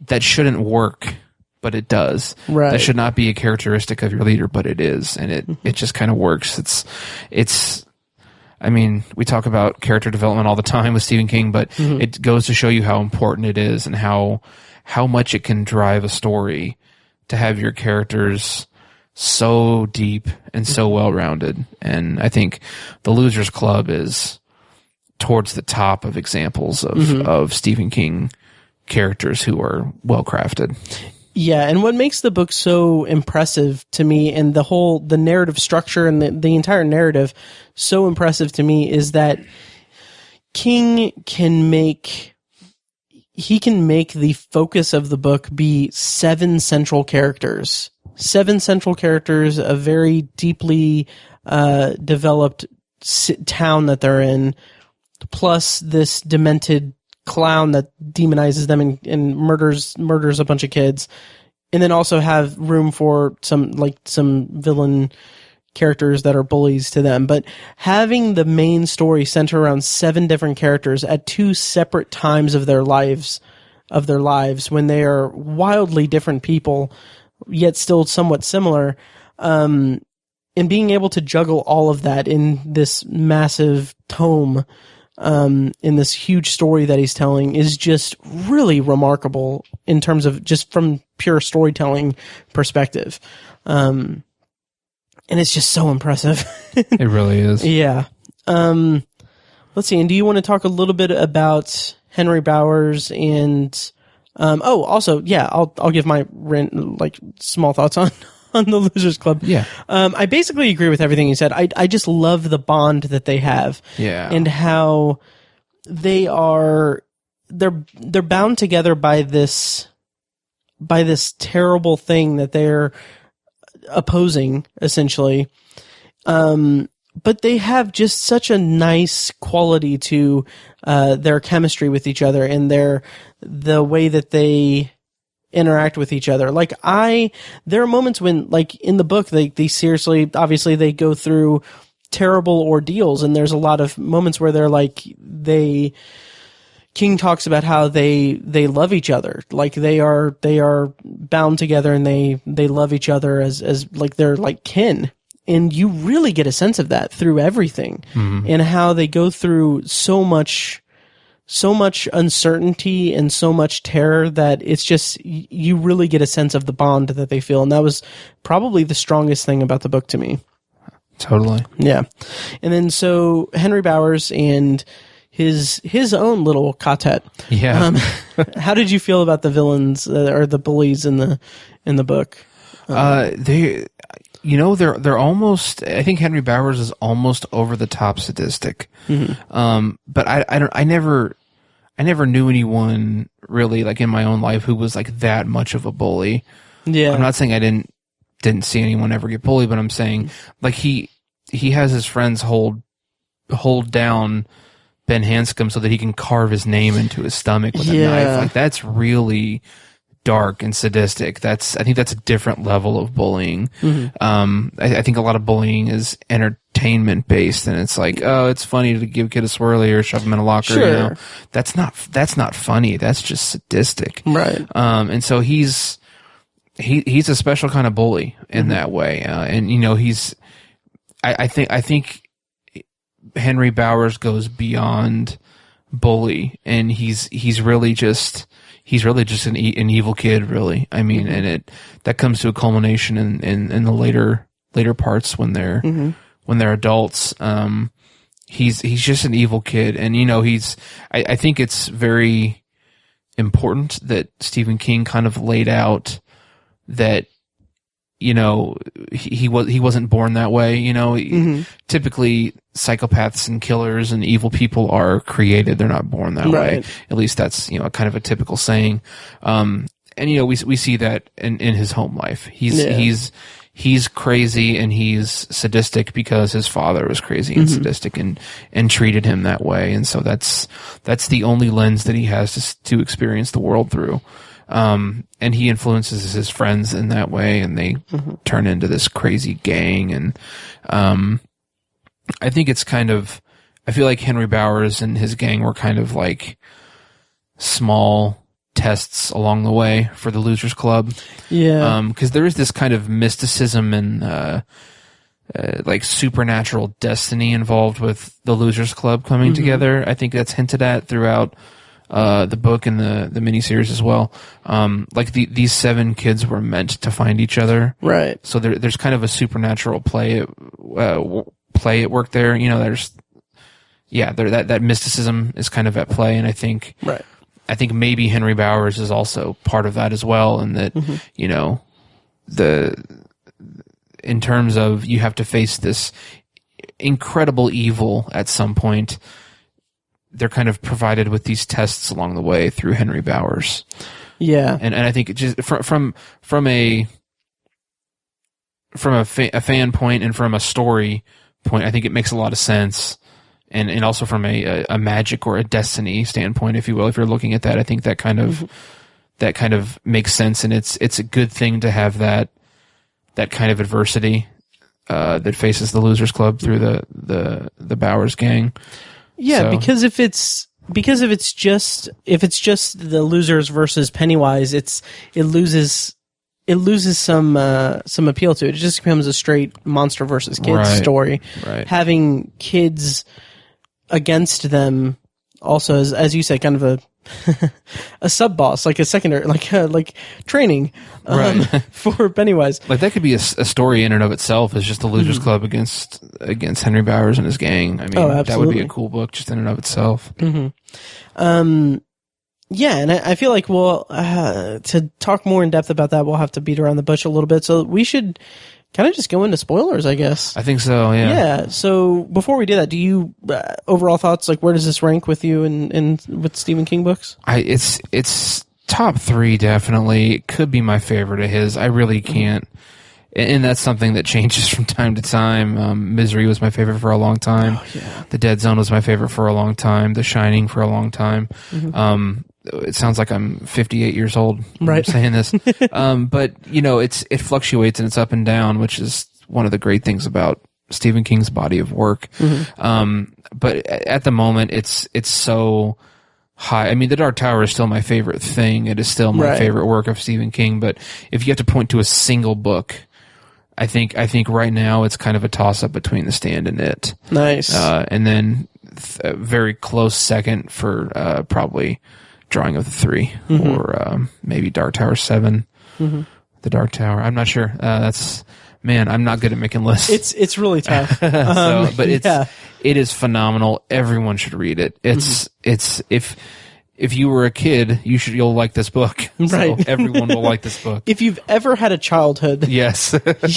that shouldn't work, but it does. Right. That should not be a characteristic of your leader, but it is, and it just kind of works. It's. I mean, we talk about character development all the time with Stephen King, but mm-hmm. it goes to show you how important it is and how much it can drive a story to have your characters so deep and so well rounded. And I think the Losers Club is towards the top of examples of Stephen King characters who are well crafted. Yeah, and what makes the book so impressive to me, and the narrative structure and the entire narrative so impressive to me, is that King can make the focus of the book be 7 central characters. 7 central characters, a very deeply developed town that they're in, plus this demented clown that demonizes them and murders a bunch of kids, and then also have room for some villain characters that are bullies to them. But having the main story center around 7 different characters at 2 separate times of their lives when they are wildly different people, yet still somewhat similar, and being able to juggle all of that in this massive tome, in this huge story that he's telling, is just really remarkable in terms of just from pure storytelling perspective. And it's just so impressive. It really is. Yeah. Let's see. And do you want to talk a little bit about Henry Bowers and, also, yeah, I'll give my small thoughts on the Losers Club. Yeah. I basically agree with everything you said. I just love the bond that they have. Yeah. And how they're bound together by this terrible thing that they're opposing, essentially. but they have just such a nice quality to their chemistry with each other and the way that they interact with each other. Like there are moments when, like in the book, they seriously, obviously they go through terrible ordeals, and there's a lot of moments where King talks about how they love each other, like they are bound together, and they love each other as like they're like kin. And you really get a sense of that through everything, and how they go through so much uncertainty and so much terror that it's just, you really get a sense of the bond that they feel. And that was probably the strongest thing about the book to me. Totally. Yeah. And then so Henry Bowers and his own little quartet. Yeah. How did you feel about the villains or the bullies in the book? They're almost, I think Henry Bowers is almost over the top sadistic. But I never knew anyone really, like in my own life, who was like that much of a bully. Yeah. I'm not saying I didn't see anyone ever get bullied, but I'm saying like he has his friends hold down Ben Hanscom so that he can carve his name into his stomach with a knife. Like that's really dark and sadistic. I think that's a different level of bullying. I think a lot of bullying is entertainment based, and it's like, oh, it's funny to give a kid a swirly or shove him in a locker. Sure. You know, that's not funny. That's just sadistic. Right. And so he's a special kind of bully in that way. And you know, I think Henry Bowers goes beyond bully, and he's really just an evil kid, really. I mean, and that comes to a culmination in the later parts when they're adults. He's just an evil kid, and you know, I think it's very important that Stephen King kind of laid out that, you know, he wasn't born that way. You know, typically psychopaths and killers and evil people are created; they're not born that way. At least that's, you know, kind of a typical saying. And you know, we see that in his home life. He's crazy and he's sadistic because his father was crazy and sadistic and treated him that way. And so that's the only lens that he has to experience the world through. And he influences his friends in that way, and they turn into this crazy gang. And, I think it's I feel like Henry Bowers and his gang were kind of like small tests along the way for the Losers Club. Yeah. Cause there is this kind of mysticism and, like supernatural destiny involved with the Losers Club coming together. I think that's hinted at throughout the book and the miniseries as well. Like these 7 kids were meant to find each other. Right. So there's kind of a supernatural play at work there. You know, that mysticism is kind of at play, and I think maybe Henry Bowers is also part of that as well, and that you know, in terms of you have to face this incredible evil at some point, they're kind of provided with these tests along the way through Henry Bowers. Yeah. And I think it just from a fan point and from a story point, I think it makes a lot of sense. And also from a magic or a destiny standpoint, if you will, if you're looking at that, I think that kind of makes sense. And it's a good thing to have that kind of adversity, that faces the Losers Club through the Bowers gang. Yeah, so. because if it's just the losers versus Pennywise, it loses some appeal to it. It just becomes a straight monster versus kids story. Right. Having kids against them also, as you said, kind of a sub boss, like a secondary, like training for Pennywise. Like that could be a story in and of itself. Is just the Losers Club against Henry Bowers and his gang. I mean, that would be a cool book just in and of itself. Yeah, and I feel like to talk more in depth about that, we'll have to beat around the bush a little bit. So we should kind of just go into spoilers, I guess. I think so, yeah. Yeah, so before we do that, do you, overall thoughts, like where does this rank with you in with Stephen King books? It's top 3, definitely. It could be my favorite of his. I really can't. and that's something that changes from time to time. Misery was my favorite for a long time. Oh, yeah. The Dead Zone was my favorite for a long time. The Shining for a long time. It sounds like I'm 58 years old when I'm saying this. But, it fluctuates and it's up and down, which is one of the great things about Stephen King's body of work. But at the moment, it's so high. I mean, The Dark Tower is still my favorite thing. It is still my favorite work of Stephen King. But if you have to point to a single book, I think right now it's kind of a toss-up between The Stand and It. Nice. And then a very close second for probably Drawing of the Three, or maybe Dark Tower 7. The Dark Tower. I'm not sure. Man, I'm not good at making lists. It's really tough. But it is phenomenal. Everyone should read it. It's if you were a kid, you'll like this book. Right. So everyone will like this book. If you've ever had a childhood, yes,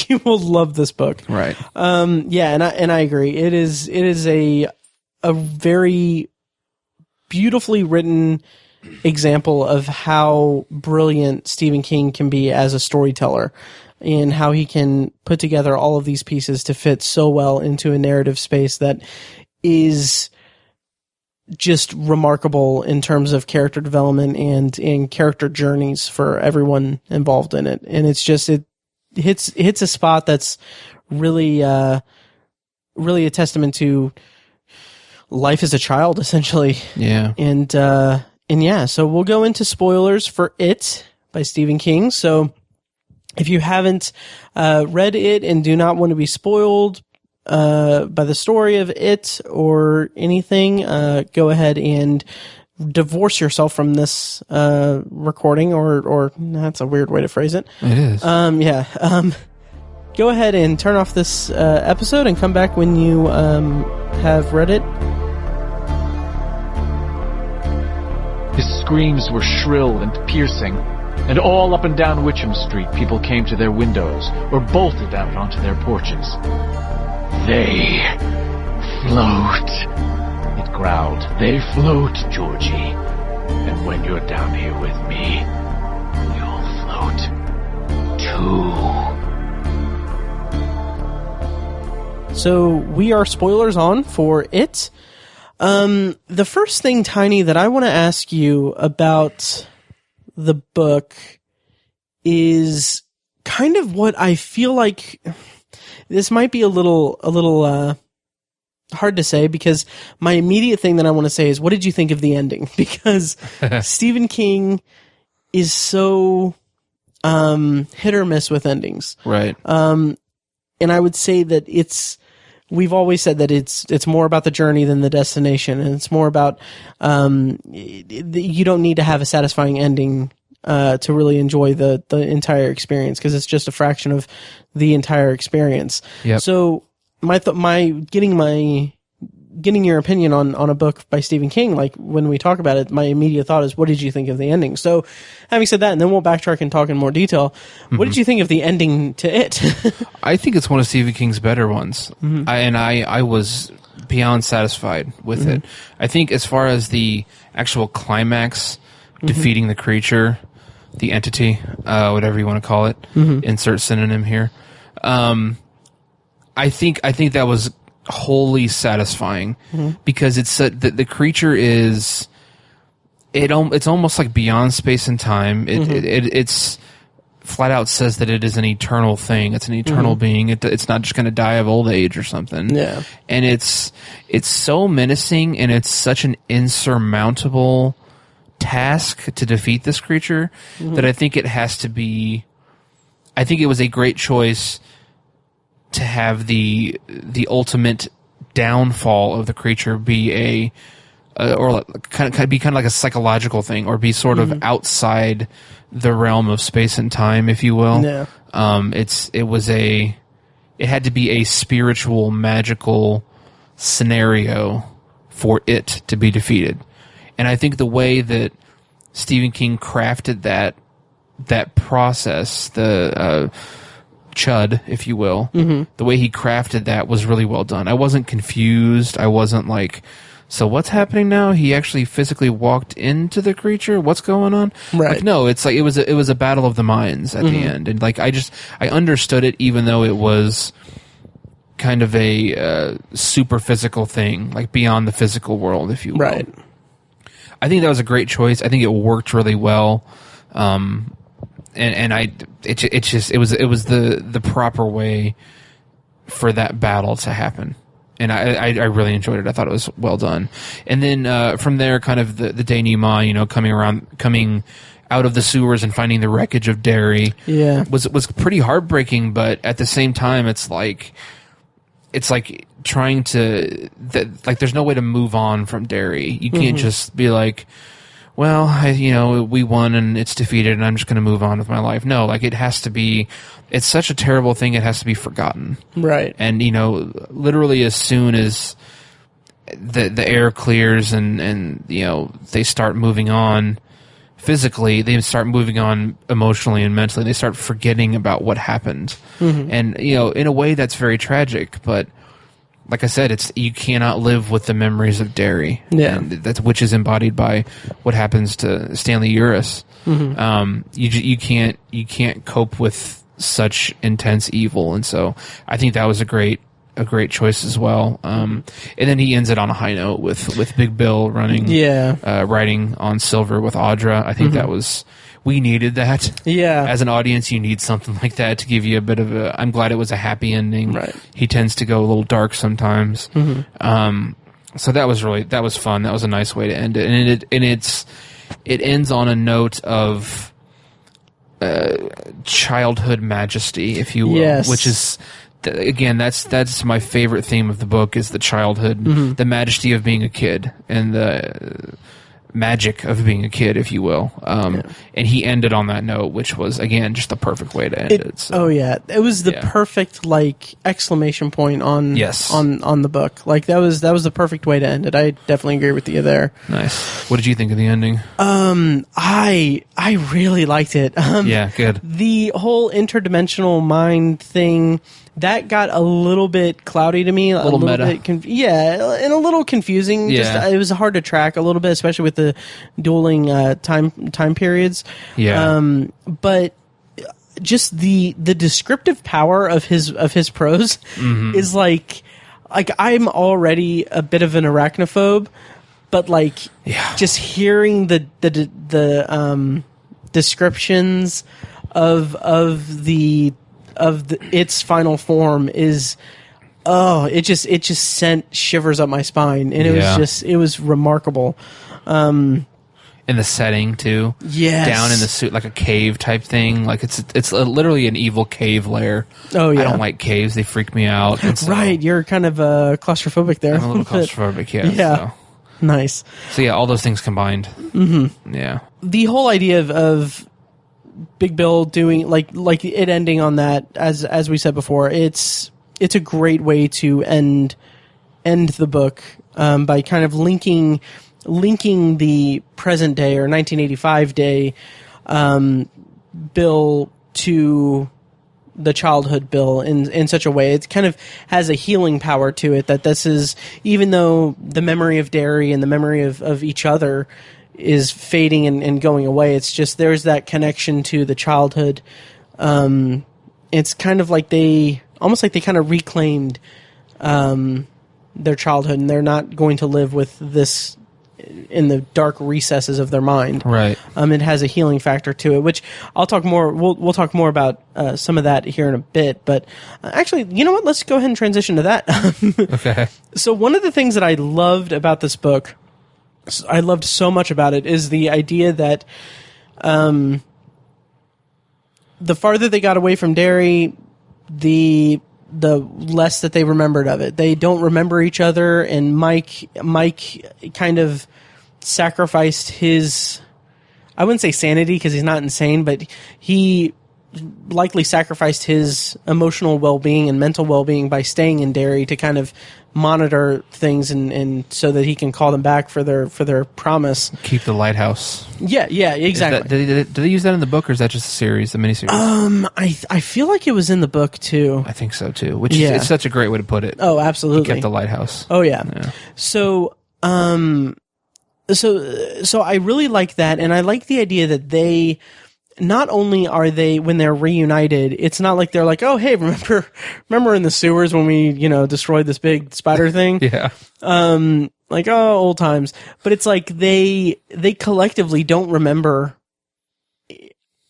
you will love this book. Right. And I agree. It is a very beautifully written example of how brilliant Stephen King can be as a storyteller, and how he can put together all of these pieces to fit so well into a narrative space that is just remarkable in terms of character development and character journeys for everyone involved in it. And it's just, it hits a spot that's really really a testament to life as a child, essentially. Yeah. And yeah, so we'll go into spoilers for It by Stephen King. So if you haven't read it and do not want to be spoiled by the story of It or anything, go ahead and divorce yourself from this recording, or that's a weird way to phrase it. It is. Go ahead and turn off this episode and come back when you have read it. His screams were shrill and piercing, and all up and down Witcham Street people came to their windows or bolted out onto their porches. "They float," it growled. "They float, Georgie. And when you're down here with me, you'll float too." So we are spoilers on for It. The first thing, Tiny, that I want to ask you about the book is kind of what I feel like. This might be a little hard to say, because my immediate thing that I want to say is, what did you think of the ending? Because Stephen King is so hit or miss with endings, Right. And I would say that we've always said that it's more about the journey than the destination, and it's more about you don't need to have a satisfying ending to really enjoy the entire experience, because it's just a fraction of the entire experience. Yep. So getting your opinion on a book by Stephen King, like when we talk about it, my immediate thought is, what did you think of the ending? So having said that, and then we'll backtrack and talk in more detail, what did you think of the ending to It? I think it's one of Stephen King's better ones. I was beyond satisfied with it. I think as far as the actual climax, defeating the creature, the entity, whatever you want to call it, insert synonym here. I think that was wholly satisfying, because it's the creature is it's almost like beyond space and time. It's flat out says that it is an eternal thing. It's an eternal being. It's not just going to die of old age or something. Yeah. And it's so menacing, and it's such an insurmountable task to defeat this creature that I think it has to be. I think it was a great choice to have the ultimate downfall of the creature be or kind of like a psychological thing, or be sort of outside the realm of space and time, if you will. Yeah. It had to be a spiritual, magical scenario for it to be defeated. And I think the way that Stephen King crafted that process, the chud, if you will, the way he crafted that was really well done. I wasn't confused. I wasn't like so what's happening now? He actually physically walked into the creature. What's going on? Right. Like, no, it's like it was a battle of the minds at the end, and like I understood it, even though it was kind of a super physical thing, like beyond the physical world, if you will. Right. I think that was a great choice. I think it worked really well. It was the proper way for that battle to happen. And I really enjoyed it. I thought it was well done. And then from there, kind of the denouement, coming out of the sewers and finding the wreckage of Derry, was pretty heartbreaking. But at the same time, it's like trying to there's no way to move on from Derry. You can't just be like, well, we won and it's defeated, and I'm just going to move on with my life. No, like it has to be. It's such a terrible thing. It has to be forgotten. Right. And, literally as soon as the air clears and they start moving on physically, they start moving on emotionally and mentally. They start forgetting about what happened. And, in a way that's very tragic, but like I said, you cannot live with the memories of Derry. Yeah. And which is embodied by what happens to Stanley Uris. You can't cope with such intense evil, and so I think that was a great choice as well. And then he ends it on a high note with Big Bill riding on Silver with Audra. I think that was, we needed that. Yeah. As an audience, you need something like that to give you a bit of I'm glad it was a happy ending. Right. He tends to go a little dark sometimes. So that was fun. That was a nice way to end it. And it ends on a note of childhood majesty, if you will, which is again that's my favorite theme of the book, is the childhood, the majesty of being a kid, and the magic of being a kid, if you will. And he ended on that note, which was again just the perfect way to end it. So. Oh yeah, it was the perfect exclamation point on on the book. Like that was the perfect way to end it. I definitely agree with you there. Nice. What did you think of the ending? I really liked it. Yeah, good. The whole interdimensional mind thing, that got a little bit cloudy to me, a little meta. bit, and a little confusing. Yeah. Just, it was hard to track a little bit, especially with the dueling time periods. Yeah. But just the descriptive power of his prose is like I'm already a bit of an arachnophobe, but just hearing the descriptions of its final form is, it just sent shivers up my spine, and it was remarkable. In the setting too, down in the suit, like a cave type thing, like it's literally an evil cave lair. Oh yeah, I don't like caves; they freak me out. And so, right, you're kind of claustrophobic there. I'm a little claustrophobic, yeah. So. Nice. So yeah, all those things combined. Yeah, the whole idea of Big Bill doing like it ending on that, as we said before, it's a great way to end the book by kind of linking the present day or 1985 day Bill to the childhood Bill in such a way. It kind of has a healing power to it, that this is, even though the memory of Derry and the memory of each other is fading and going away, it's just there's that connection to the childhood. It's kind of like they kind of reclaimed their childhood, and they're not going to live with this in the dark recesses of their mind. Right. It has a healing factor to it, which I'll talk more. We'll talk more about some of that here in a bit. But actually, you know what? Let's go ahead and transition to that. Okay. So one of the things that I loved about this book, I loved so much about it, is the idea that the farther they got away from Derry, the less that they remembered of it. They don't remember each other, and Mike kind of sacrificed his, I wouldn't say sanity because he's not insane, but he likely sacrificed his emotional well-being and mental well-being by staying in Derry to kind of monitor things and so that he can call them back for their promise. Keep the lighthouse. Yeah, exactly. Did they use that in the book, or is that just a series, the miniseries? I feel like it was in the book too. I think so too. Which is, it's such a great way to put it. Oh, absolutely. He kept the lighthouse. Oh yeah. So So I really like that, and I like the idea that they not only are they, when they're reunited, it's not like they're like, oh hey, remember in the sewers when we destroyed this big spider thing? Yeah. Like, oh, old times. But it's like they collectively don't remember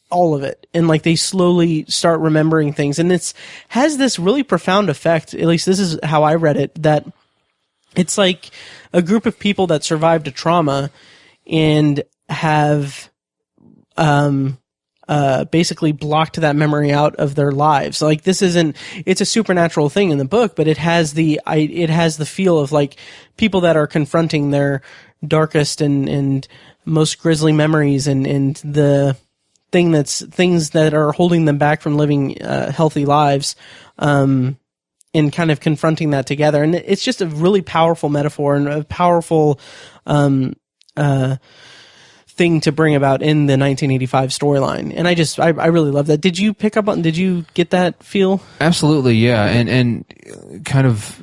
all of it, and like they slowly start remembering things, and it's has this really profound effect. At least this is how I read it, that it's like a group of people that survived a trauma and have basically blocked that memory out of their lives. Like it's a supernatural thing in the book, but it has the feel of like people that are confronting their darkest and most grisly memories, and the things that are holding them back from living healthy lives, and kind of confronting that together. And it's just a really powerful metaphor and a powerful thing to bring about in the 1985 storyline. And I really love that. Did you get that feel? Absolutely, yeah. And kind of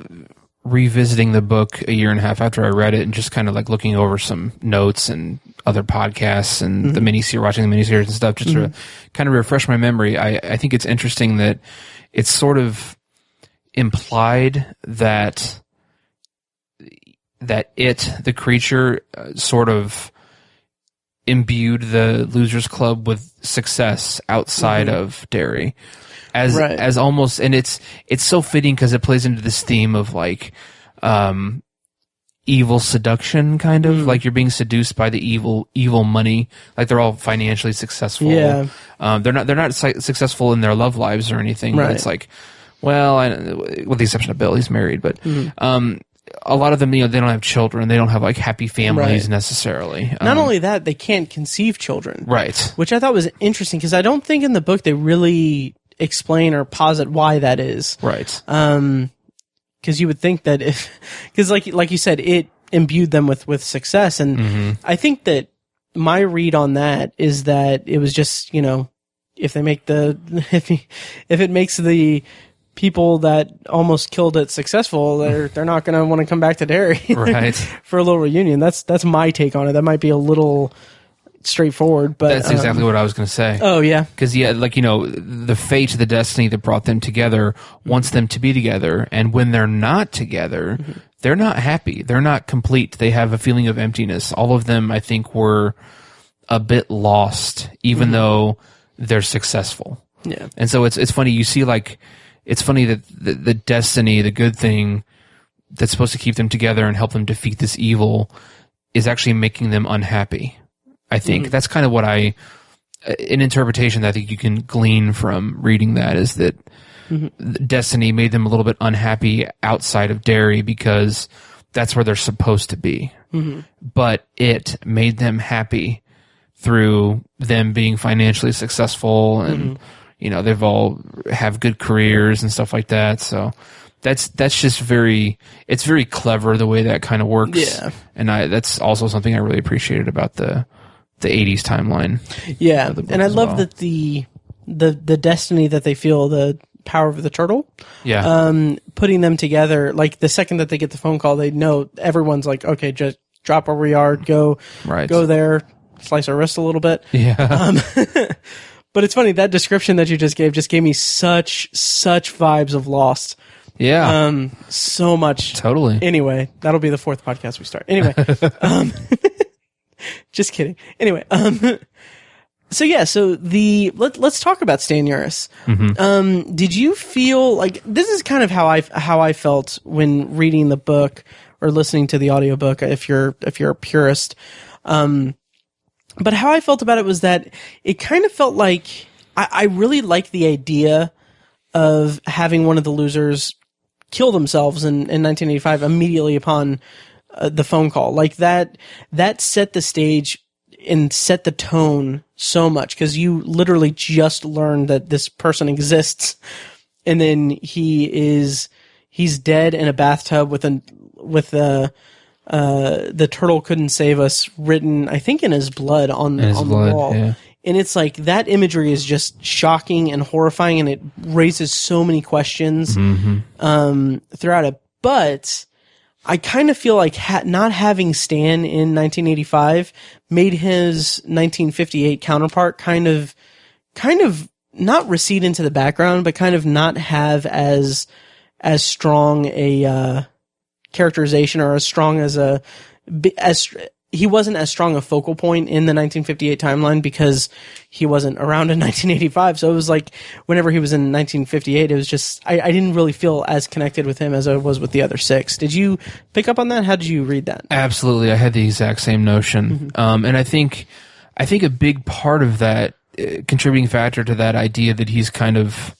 revisiting the book a year and a half after I read it, and just kind of like looking over some notes and other podcasts and the miniseries, watching the miniseries and stuff, just to kind of refresh my memory. I think it's interesting that it's sort of implied that the creature, sort of imbued the Losers Club with success outside of Derry, as almost, and it's so fitting because it plays into this theme of like evil seduction, kind of like you're being seduced by the evil money. Like they're all financially successful. Yeah. They're not successful in their love lives or anything. But it's like, well, with the exception of Bill, he's married, but a lot of them, they don't have children. They don't have like happy families necessarily. Not only that, they can't conceive children. Right. Which I thought was interesting, because I don't think in the book they really explain or posit why that is. Right. Because you would think that because like you said, it imbued them with success. And I think that my read on that is that it was just, if it makes the people that almost killed it successful, they're not going to want to come back to Derry right. for a little reunion. That's my take on it. That might be a little straightforward, but that's exactly what I was going to say. Oh yeah, because the fate, the destiny that brought them together wants them to be together, and when they're not together, they're not happy. They're not complete. They have a feeling of emptiness. All of them, I think, were a bit lost, even though they're successful. Yeah, and so it's funny. You see, like, it's funny that the destiny, the good thing that's supposed to keep them together and help them defeat this evil, is actually making them unhappy. I think that's kind of what an interpretation that I think you can glean from reading that, is that destiny made them a little bit unhappy outside of Derry because that's where they're supposed to be. But it made them happy through them being financially successful, and they've all have good careers and stuff like that. So that's just it's very clever the way that kind of works. Yeah. And that's also something I really appreciated about the 80s timeline. Yeah. And I love that the destiny that they feel, the power of the turtle. Yeah. Putting them together, like the second that they get the phone call, they know, everyone's like, okay, just drop where we are, go there, slice our wrist a little bit. Yeah. But it's funny, that description that you just gave me such vibes of Lost. Yeah. So much. Totally. Anyway, that'll be the fourth podcast we start. Anyway. Just kidding. Anyway, so let's talk about Stan Uris. Did you feel like, this is kind of how I felt when reading the book or listening to the audiobook, if you're a purist. But how I felt about it was that it kind of felt like I really liked the idea of having one of the losers kill themselves in 1985 immediately upon the phone call. Like that set the stage and set the tone so much, because you literally just learned that this person exists, and then he's dead in a bathtub with the turtle couldn't save us written, I think, in his blood on the wall. Yeah. And it's like, that imagery is just shocking and horrifying, and it raises so many questions throughout it. But I kind of feel like not having Stan in 1985 made his 1958 counterpart kind of not recede into the background, but kind of not have as strong a characterization, or he wasn't as strong a focal point in the 1958 timeline because he wasn't around in 1985. So it was like whenever he was in 1958, it was just I didn't really feel as connected with him as I was with the other 6. Did you pick up on that? How did you read that? Absolutely, I had the exact same notion, and I think a big part of that contributing factor to that idea that he's kind of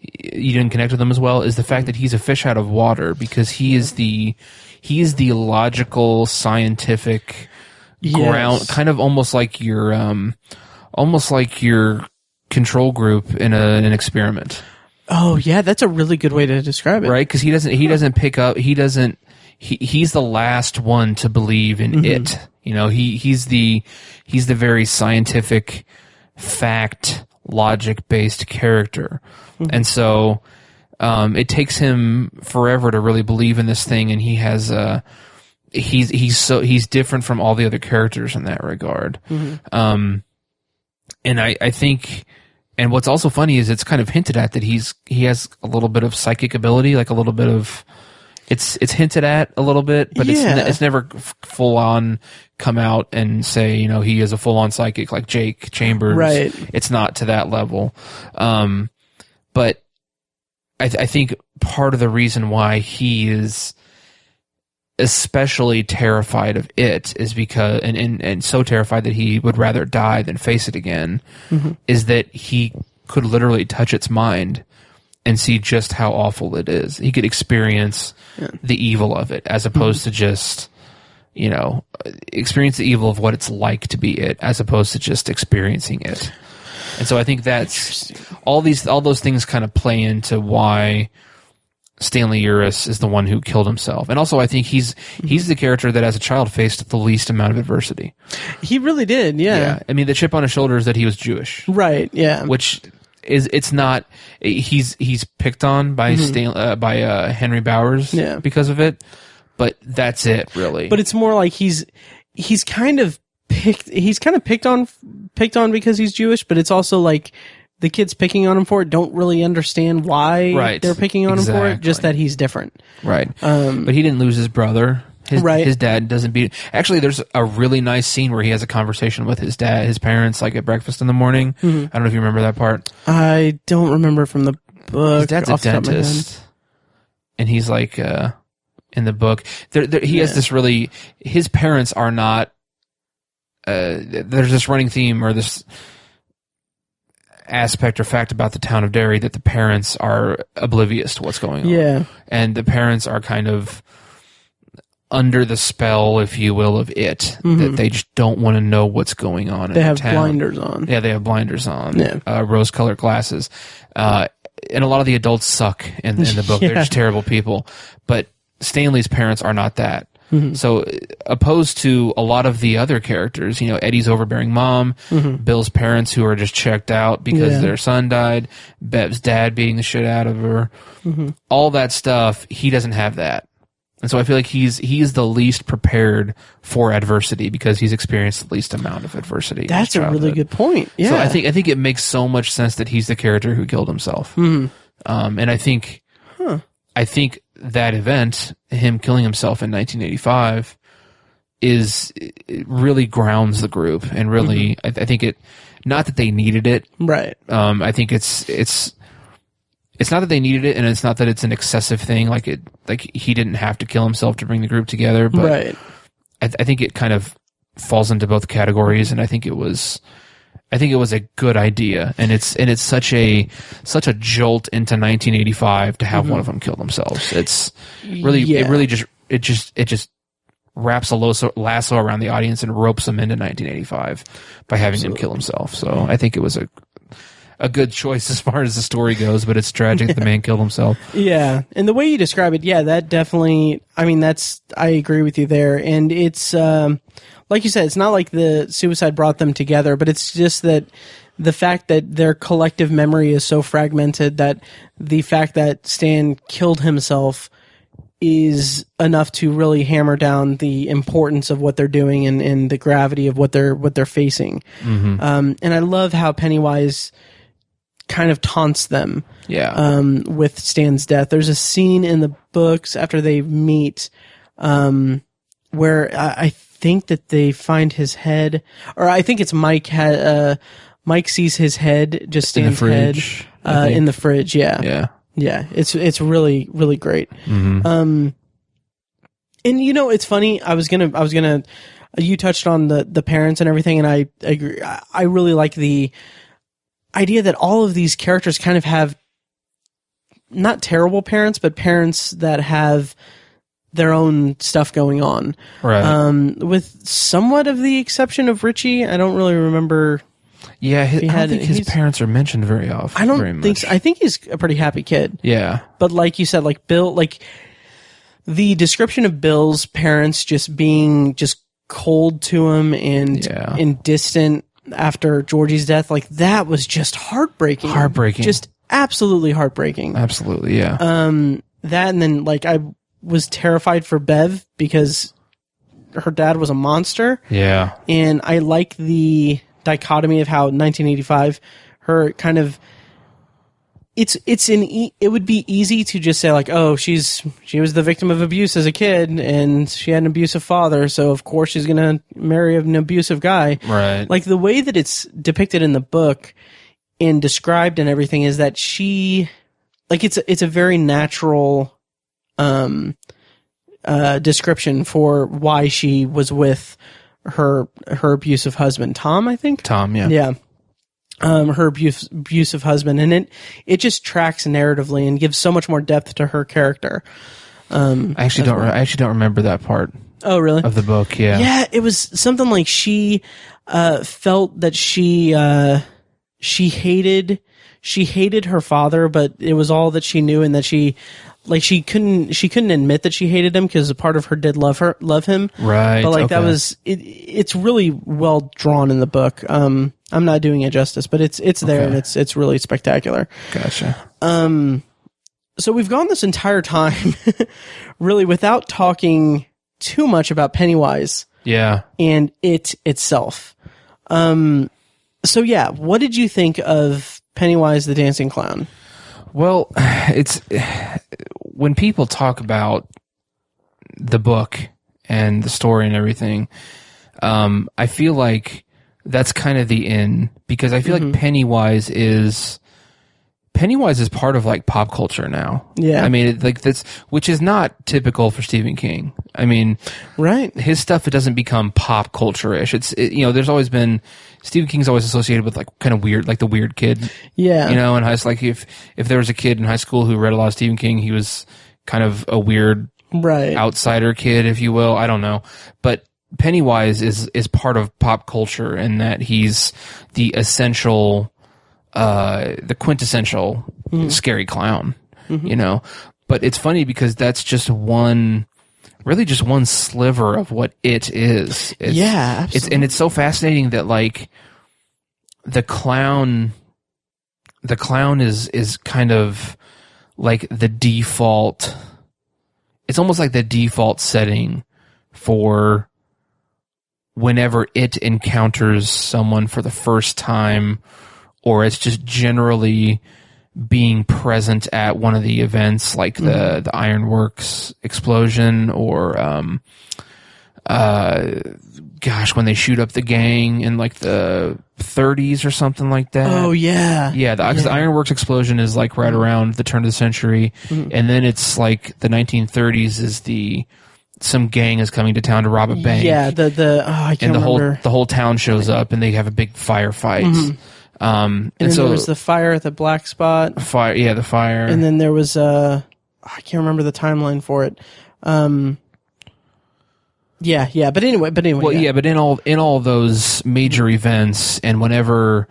you didn't connect with him as well is the fact that he's a fish out of water, because he is the logical, scientific ground, kind of almost like your control group in an experiment. Oh yeah, that's a really good way to describe it. Right? Because he doesn't pick up. He's the last one to believe in it. You know, he's the very scientific, fact, logic based character, and so. It takes him forever to really believe in this thing, and he has he's different from all the other characters in that regard. And I think, and what's also funny is it's kind of hinted at that he has a little bit of psychic ability, like a little bit of it's hinted at a little bit, but it's never full on come out and say, you know, he is a full on psychic like Jake Chambers. Right. It's not to that level. But I think part of the reason why he is especially terrified of it is because, and so terrified that he would rather die than face it again, is that he could literally touch its mind and see just how awful it is. He could experience the evil of it, as opposed to just, you know, experience the evil of what it's like to be it, as opposed to just experiencing it. And so I think that's all those things kind of play into why Stanley Uris is the one who killed himself. And also I think he's the character that as a child faced the least amount of adversity. He really did, yeah. I mean, the chip on his shoulder is that he was Jewish. Right, yeah. Which is, it's not, he's picked on by Henry Bowers because of it, but that's it, really. But it's more like he's kind of picked on because he's Jewish, but it's also like the kids picking on him for it don't really understand why they're picking on him for it, just that he's different. Right. But he didn't lose his brother. His dad doesn't beat. Actually, there's a really nice scene where he has a conversation with his parents, like at breakfast in the morning. I don't know if you remember that part. I don't remember from the book. His dad's a dentist, and he's like in the book. He has this really. His parents are not. There's this running theme or this aspect or fact about the town of Derry that the parents are oblivious to what's going on. Yeah. And the parents are kind of under the spell, if you will, of it, that they just don't want to know what's going on in the town. They have blinders on. Yeah, they have blinders on. Yeah. Rose-colored glasses. And a lot of the adults suck in the book. They're just terrible people. But Stanley's parents are not that. So, opposed to a lot of the other characters, you know, Eddie's overbearing mom, Bill's parents who are just checked out because their son died, Bev's dad beating the shit out of her, all that stuff, he doesn't have that. And so I feel like he's the least prepared for adversity because he's experienced the least amount of adversity. That's a really good point. Yeah. So I think it makes so much sense that he's the character who killed himself. And I think that event, him killing himself in 1985, it really grounds the group and really, I think it, not that they needed it. Right. I think it's not that they needed it, and it's not that it's an excessive thing. Like he didn't have to kill himself to bring the group together, but I think it kind of falls into both categories, and I think it was a good idea, and it's such a jolt into 1985 to have one of them kill themselves. It's really it just wraps a lasso around the audience and ropes them into 1985 by having him kill himself. So I think it was a good choice as far as the story goes, but it's tragic that the man killed himself. Yeah, and the way you describe it, that definitely. I mean, I agree with you there, and it's. Like you said, it's not like the suicide brought them together, but it's just that the fact that their collective memory is so fragmented that the fact that Stan killed himself is enough to really hammer down the importance of what they're doing and the gravity of what they're facing. And I love how Pennywise kind of taunts them with Stan's death. There's a scene in the books after they meet where I think that they find his head, or I think it's Mike sees his head, just Stan's head in the fridge. Yeah. It's really, really great. And it's funny. I was gonna. You touched on the parents and everything, and I agree. I really like the idea that all of these characters kind of have not terrible parents, but parents that have their own stuff going on. Right. With somewhat of the exception of Richie, I don't really remember. Yeah, I don't think his parents are mentioned very often. I don't think so. I think he's a pretty happy kid. Yeah. But like you said, like Bill, like the description of Bill's parents just being just cold to him and distant after Georgie's death, like that was just heartbreaking. Just absolutely heartbreaking. Absolutely, yeah. That, and then like I was terrified for Bev because her dad was a monster. Yeah. And I like the dichotomy of how 1985 her kind of it would be easy to just say like, oh, she was the victim of abuse as a kid and she had an abusive father, so of course she's gonna marry an abusive guy. Right. Like the way that it's depicted in the book and described and everything is that she, like, it's a very natural description for why she was with her abusive husband, Tom, I think. Tom, yeah. Yeah. Her abusive husband, and it just tracks narratively and gives so much more depth to her character. I actually don't remember that part. Oh, really? Of the book, yeah. Yeah, it was something like she felt that she hated her father, but it was all that she knew, and that she couldn't admit that she hated him because a part of her did love him. Right. But that was it's really well drawn in the book. I'm not doing it justice, but it's there, and it's really spectacular. Gotcha. So we've gone this entire time really without talking too much about Pennywise. Yeah. And it itself. So yeah, what did you think of Pennywise the Dancing Clown? Well, it's when people talk about the book and the story and everything, I feel like that's kind of the in, because I feel like Pennywise is part of like pop culture now. Yeah. I mean, that's, which is not typical for Stephen King. I mean, right. His stuff, it doesn't become pop culture-ish. There's always been, Stephen King's always associated with like kind of weird, like the weird kid. Yeah. And it's like if there was a kid in high school who read a lot of Stephen King, he was kind of a weird outsider kid, if you will. I don't know. But Pennywise is part of pop culture in that he's the essential, the quintessential scary clown, But it's funny because that's just one sliver of what it is. Absolutely. And it's so fascinating that like the clown is kind of like the default. It's almost like the default setting for whenever it encounters someone for the first time, or it's just generally being present at one of the events, like the Ironworks explosion, or when they shoot up the gang in like the 30s or something like that. Oh yeah, because the Ironworks explosion is like right around the turn of the century, and then it's like the 1930s is some gang is coming to town to rob a bank. Yeah, I can't remember. The whole town shows up and they have a big firefight. And then there was the fire at the black spot. The fire. And then there was I can't remember the timeline for it. But anyway. Well, yeah, but in all those major events, and whenever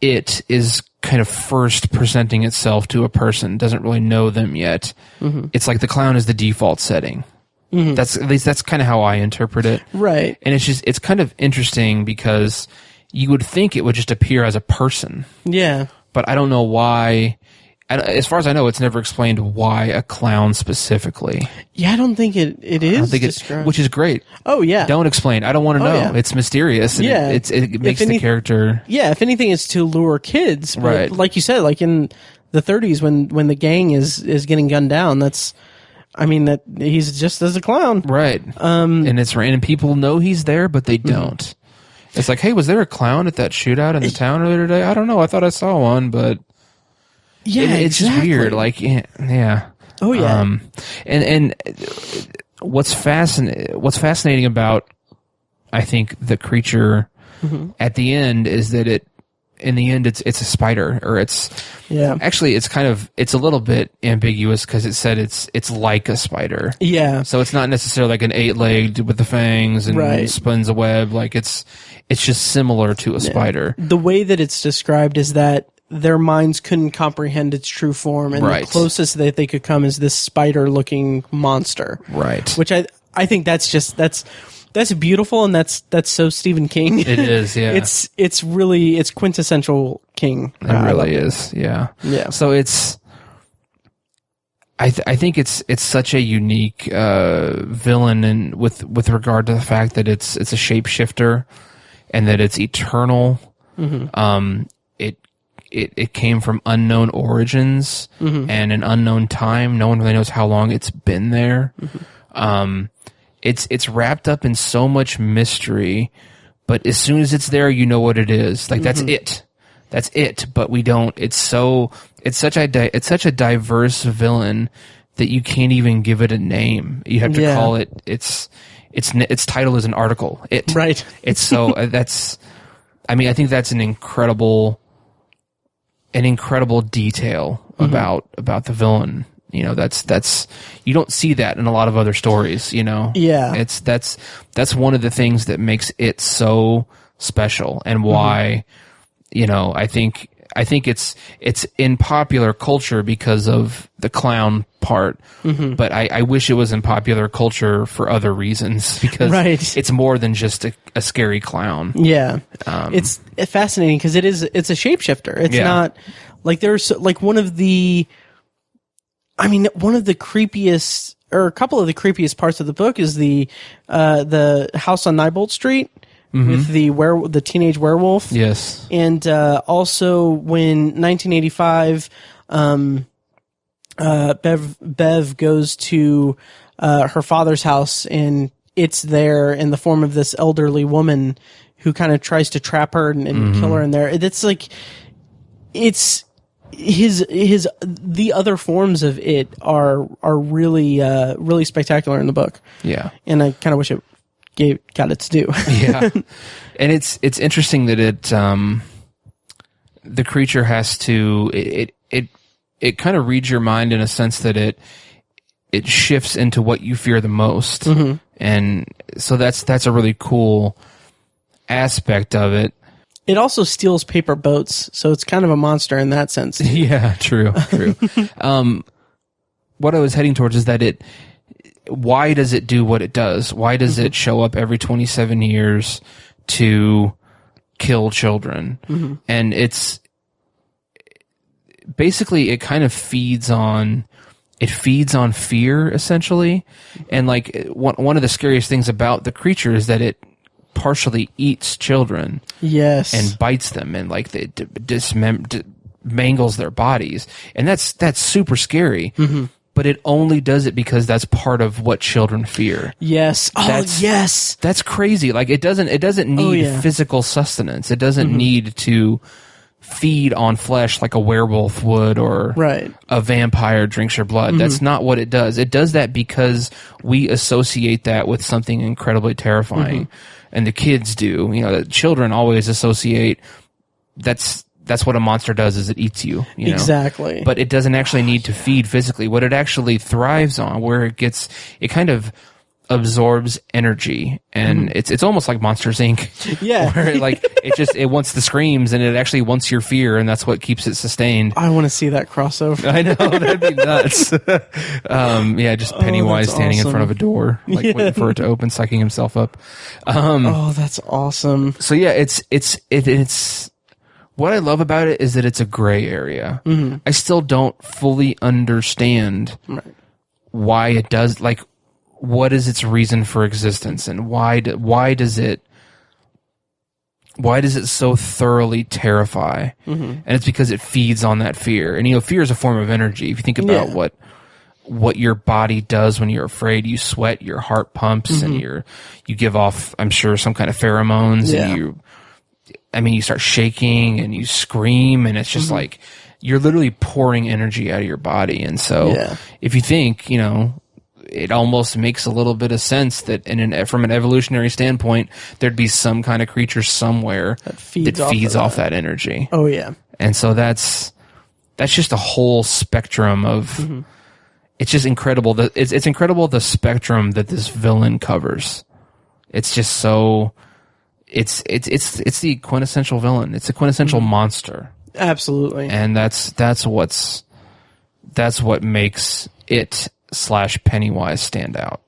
it is kind of first presenting itself to a person, doesn't really know them yet, it's like the clown is the default setting. That's at least that's kind of how I interpret it. Right. And it's kind of interesting because you would think it would just appear as a person. Yeah. But I don't know why. as far as I know, it's never explained why a clown specifically. Yeah, I don't think it is described. Which is great. Oh, yeah. Don't explain. I don't want to know. Yeah. It's mysterious. And yeah. It makes the character... Yeah, if anything, it's to lure kids. But right. Like you said, like in the 30s when the gang is getting gunned down, that he's just as a clown. Right. And it's random. People know he's there, but they don't. It's like, hey, was there a clown at that shootout in the town earlier today? I don't know. I thought I saw one, but yeah, it's just weird. Like, yeah. Oh yeah. And what's fascinating about, I think, the creature at the end is that in the end, it's a spider, or actually it's a little bit ambiguous because it said it's like a spider. Yeah. So it's not necessarily like an 8-legged with the fangs and spins a web. Like it's just similar to a spider. The way that it's described is that their minds couldn't comprehend its true form, and the closest that they could come is this spider-looking monster. Right. Which I think that's beautiful, and that's so Stephen King. It is, yeah. It's really quintessential King. It really is, yeah. Yeah. So I think it's such a unique villain, and with regard to the fact that it's a shapeshifter and that it's eternal. It came from unknown origins and an unknown time. No one really knows how long it's been there. It's wrapped up in so much mystery, but as soon as it's there, you know what it is. Like that's it. That's it. But we don't. It's such a diverse villain that you can't even give it a name. You have to call it. Its title is an article. It. Right. It's so that's. I mean, I think that's an incredible detail about the villain. You know, that's you don't see that in a lot of other stories, you know. Yeah. That's one of the things that makes it so special, and why, you know, I think it's in popular culture because of the clown part, but I wish it was in popular culture for other reasons, because it's more than just a scary clown. Yeah. It's fascinating because it's a shapeshifter. It's not like there's like one of the creepiest, or a couple of the creepiest parts of the book is the house on Neibolt Street with the teenage werewolf. Yes. And also when 1985 Bev goes to her father's house, and it's there in the form of this elderly woman who kind of tries to trap her and kill her in there. It's like the other forms of it are really really spectacular in the book. Yeah. And I kind of wish it got its due. Yeah. And it's interesting that the creature has to it kind of reads your mind in a sense that it shifts into what you fear the most. And so that's a really cool aspect of it. It also steals paper boats, so it's kind of a monster in that sense. Yeah, true. What I was heading towards is that why does it do what it does? Why does it show up every 27 years to kill children? And it's basically, it kind of feeds on fear, essentially. And like one of the scariest things about the creature is that it partially eats children. Yes. And bites them, and like mangles their bodies. And that's super scary. But it only does it because that's part of what children fear. Yes. Yes. That's crazy. Like it doesn't need physical sustenance. It doesn't need to feed on flesh like a werewolf would, or a vampire drinks your blood. That's not what it does. It does that because we associate that with something incredibly terrifying. And the kids do. You know, the children always associate that's what a monster does, is it eats you. You know? Exactly. But it doesn't actually need to feed physically. What it actually thrives on, where it kind of absorbs energy, and it's almost like Monsters Inc. Yeah. Where it wants the screams, and it actually wants your fear, and that's what keeps it sustained. I want to see that crossover. I know, that'd be nuts. Just Pennywise standing in front of a door, waiting for it to open, sucking what I love about it is that it's a gray area. Mm-hmm. I still don't fully understand why it does, like, what is its reason for existence, and why does it so thoroughly terrify? Mm-hmm. And it's because it feeds on that fear. And, fear is a form of energy. If you think about what your body does when you're afraid, you sweat, your heart pumps, and you give off, I'm sure, some kind of pheromones, and you start shaking and you scream, and it's just like you're literally pouring energy out of your body. And so if you think, it almost makes a little bit of sense that from an evolutionary standpoint, there'd be some kind of creature somewhere that feeds off that energy. Oh yeah. And so that's just a whole spectrum of, it's just incredible that it's incredible the spectrum that this villain covers. It's just so, it's the quintessential villain. It's a quintessential monster. Absolutely. And that's what makes it / Pennywise stand out.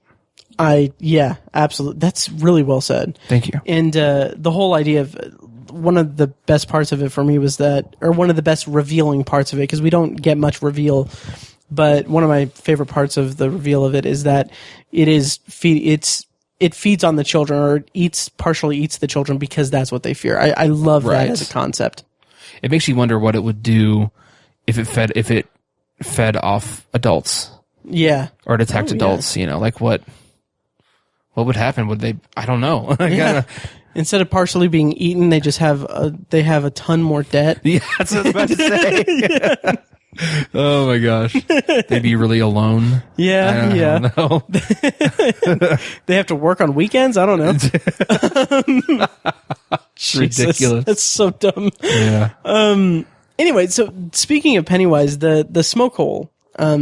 Absolutely. That's really well said. Thank you. And the whole idea of one of the best parts of it for me was one of the best revealing parts of it, because we don't get much reveal, but one of my favorite parts of the reveal of it is that it feeds on the children, or partially eats the children, because that's what they fear. I love that as a concept. It makes you wonder what it would do if it fed off adults. Yeah. Or it attacked adults, like what would happen? Would they, I don't know. Instead of partially being eaten, they just have a ton more debt. Yeah, that's what I was about to say. Oh my gosh. They'd be really alone. Yeah. I don't know. They have to work on weekends? I don't know. Ridiculous. That's so dumb. Yeah. Anyway, so speaking of Pennywise, the smoke hole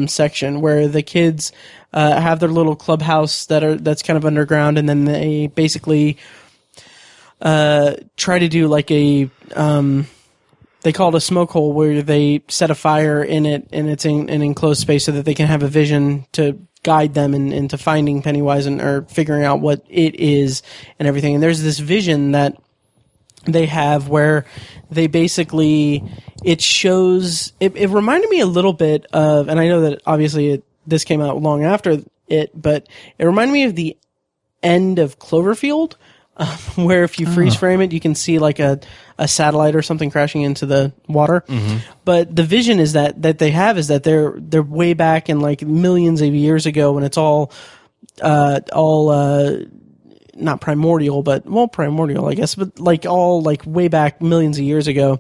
section where the kids have their little clubhouse that's kind of underground, and then they basically try to do like a they call it a smoke hole, where they set a fire in it, and it's in an enclosed space so that they can have a vision to guide them into finding Pennywise or figuring out what it is and everything. And there's this vision that they have where they basically, it reminded me a little bit of, and I know that obviously this came out long after it, but it reminded me of the end of Cloverfield, where if you freeze frame it, you can see like a satellite or something crashing into the water. Mm-hmm. But the vision is that they have is that they're way back in like millions of years ago, when it's all not primordial, but primordial, I guess, but like all like way back millions of years ago,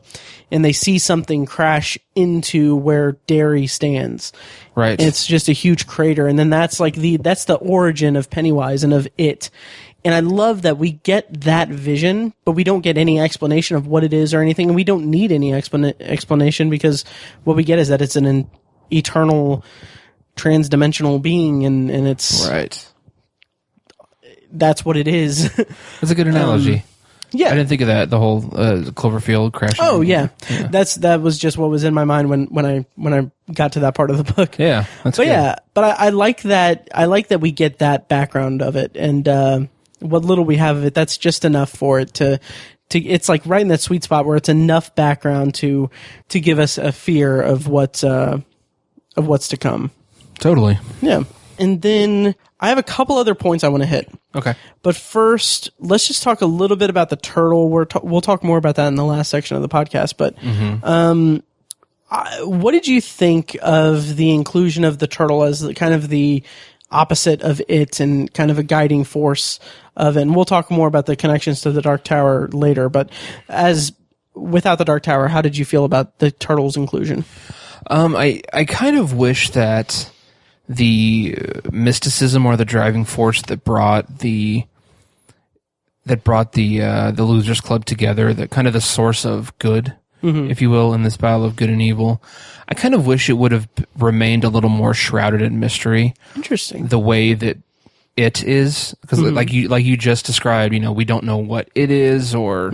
and they see something crash into where Derry stands. Right. And it's just a huge crater, and then that's the origin of Pennywise and of it. And I love that we get that vision, but we don't get any explanation of what it is or anything, and we don't need any explanation, because what we get is that it's an eternal, transdimensional being, and it's right. That's what it is. That's a good analogy. Yeah, I didn't think of that. The whole Cloverfield crashing. Oh yeah. That was just what was in my mind when I got to that part of the book. Yeah, that's good. Yeah, but I like that. I like that we get that background of it, and what little we have of it, that's just enough for it to. It's like right in that sweet spot where it's enough background to give us a fear of what's to come. Totally. Yeah, and then I have a couple other points I want to hit. Okay. But first, let's just talk a little bit about the turtle. We'll talk more about that in the last section of the podcast. But what did you think of the inclusion of the turtle as kind of the opposite of it and kind of a guiding force of it? And we'll talk more about the connections to the Dark Tower later. But without the Dark Tower, how did you feel about the turtle's inclusion? I kind of wish that the mysticism or the driving force that brought the Losers Club together, that kind of the source of good, if you will, in this battle of good and evil, I kind of wish it would have remained a little more shrouded in mystery. Interesting. The way that it is, because like you just described, we don't know what it is, or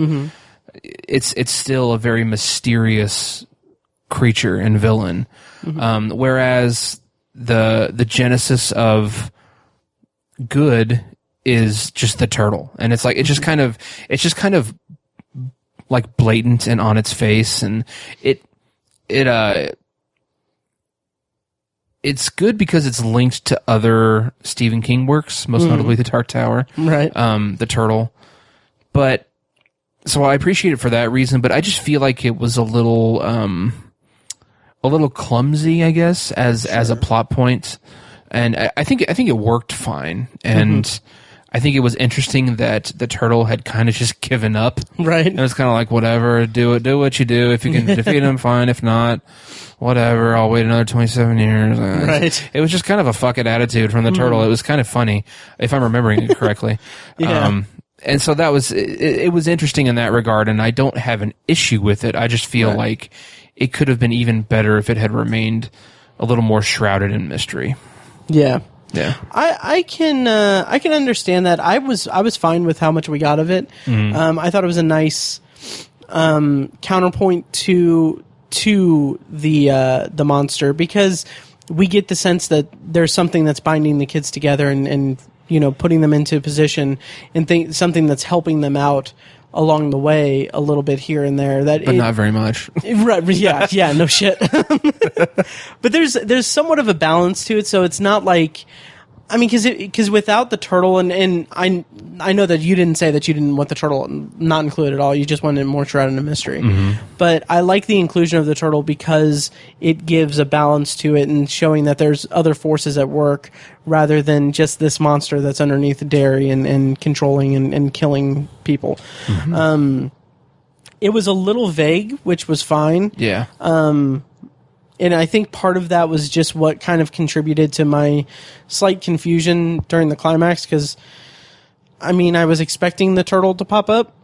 it's still a very mysterious creature and villain. Whereas the genesis of good is just the turtle, and it's just kind of like blatant and on its face, and it's good because it's linked to other Stephen King works, most notably The Dark Tower, right? The Turtle, but so I appreciate it for that reason. But I just feel like it was a little clumsy, I guess, as a plot point, and I think it worked fine, and I think it was interesting that the turtle had kind of just given up, right? And it was kind of like, whatever, do what you do. If you can defeat him, fine. If not, whatever. I'll wait another 27 years. Right. It was just kind of a fuck it attitude from the turtle. It was kind of funny, if I'm remembering it correctly. Yeah. And so that was it was interesting in that regard, and I don't have an issue with it. I just feel like it could have been even better if it had remained a little more shrouded in mystery. Yeah. Yeah. I can understand that. I was fine with how much we got of it. I thought it was a nice counterpoint to the monster, because we get the sense that there's something that's binding the kids together and you know, putting them into a position and something that's helping them out along the way a little bit here and there. But not very much. Right? Yeah, no shit. But there's somewhat of a balance to it, so it's not like, I mean, because without the turtle, and I know that you didn't say that you didn't want the turtle not included at all. You just wanted more shrouded in a mystery. But I like the inclusion of the turtle because it gives a balance to it and showing that there's other forces at work rather than just this monster that's underneath Derry and controlling and killing people. It was a little vague, which was fine. Yeah. And I think part of that was just what kind of contributed to my slight confusion during the climax, because, I mean, I was expecting the turtle to pop up,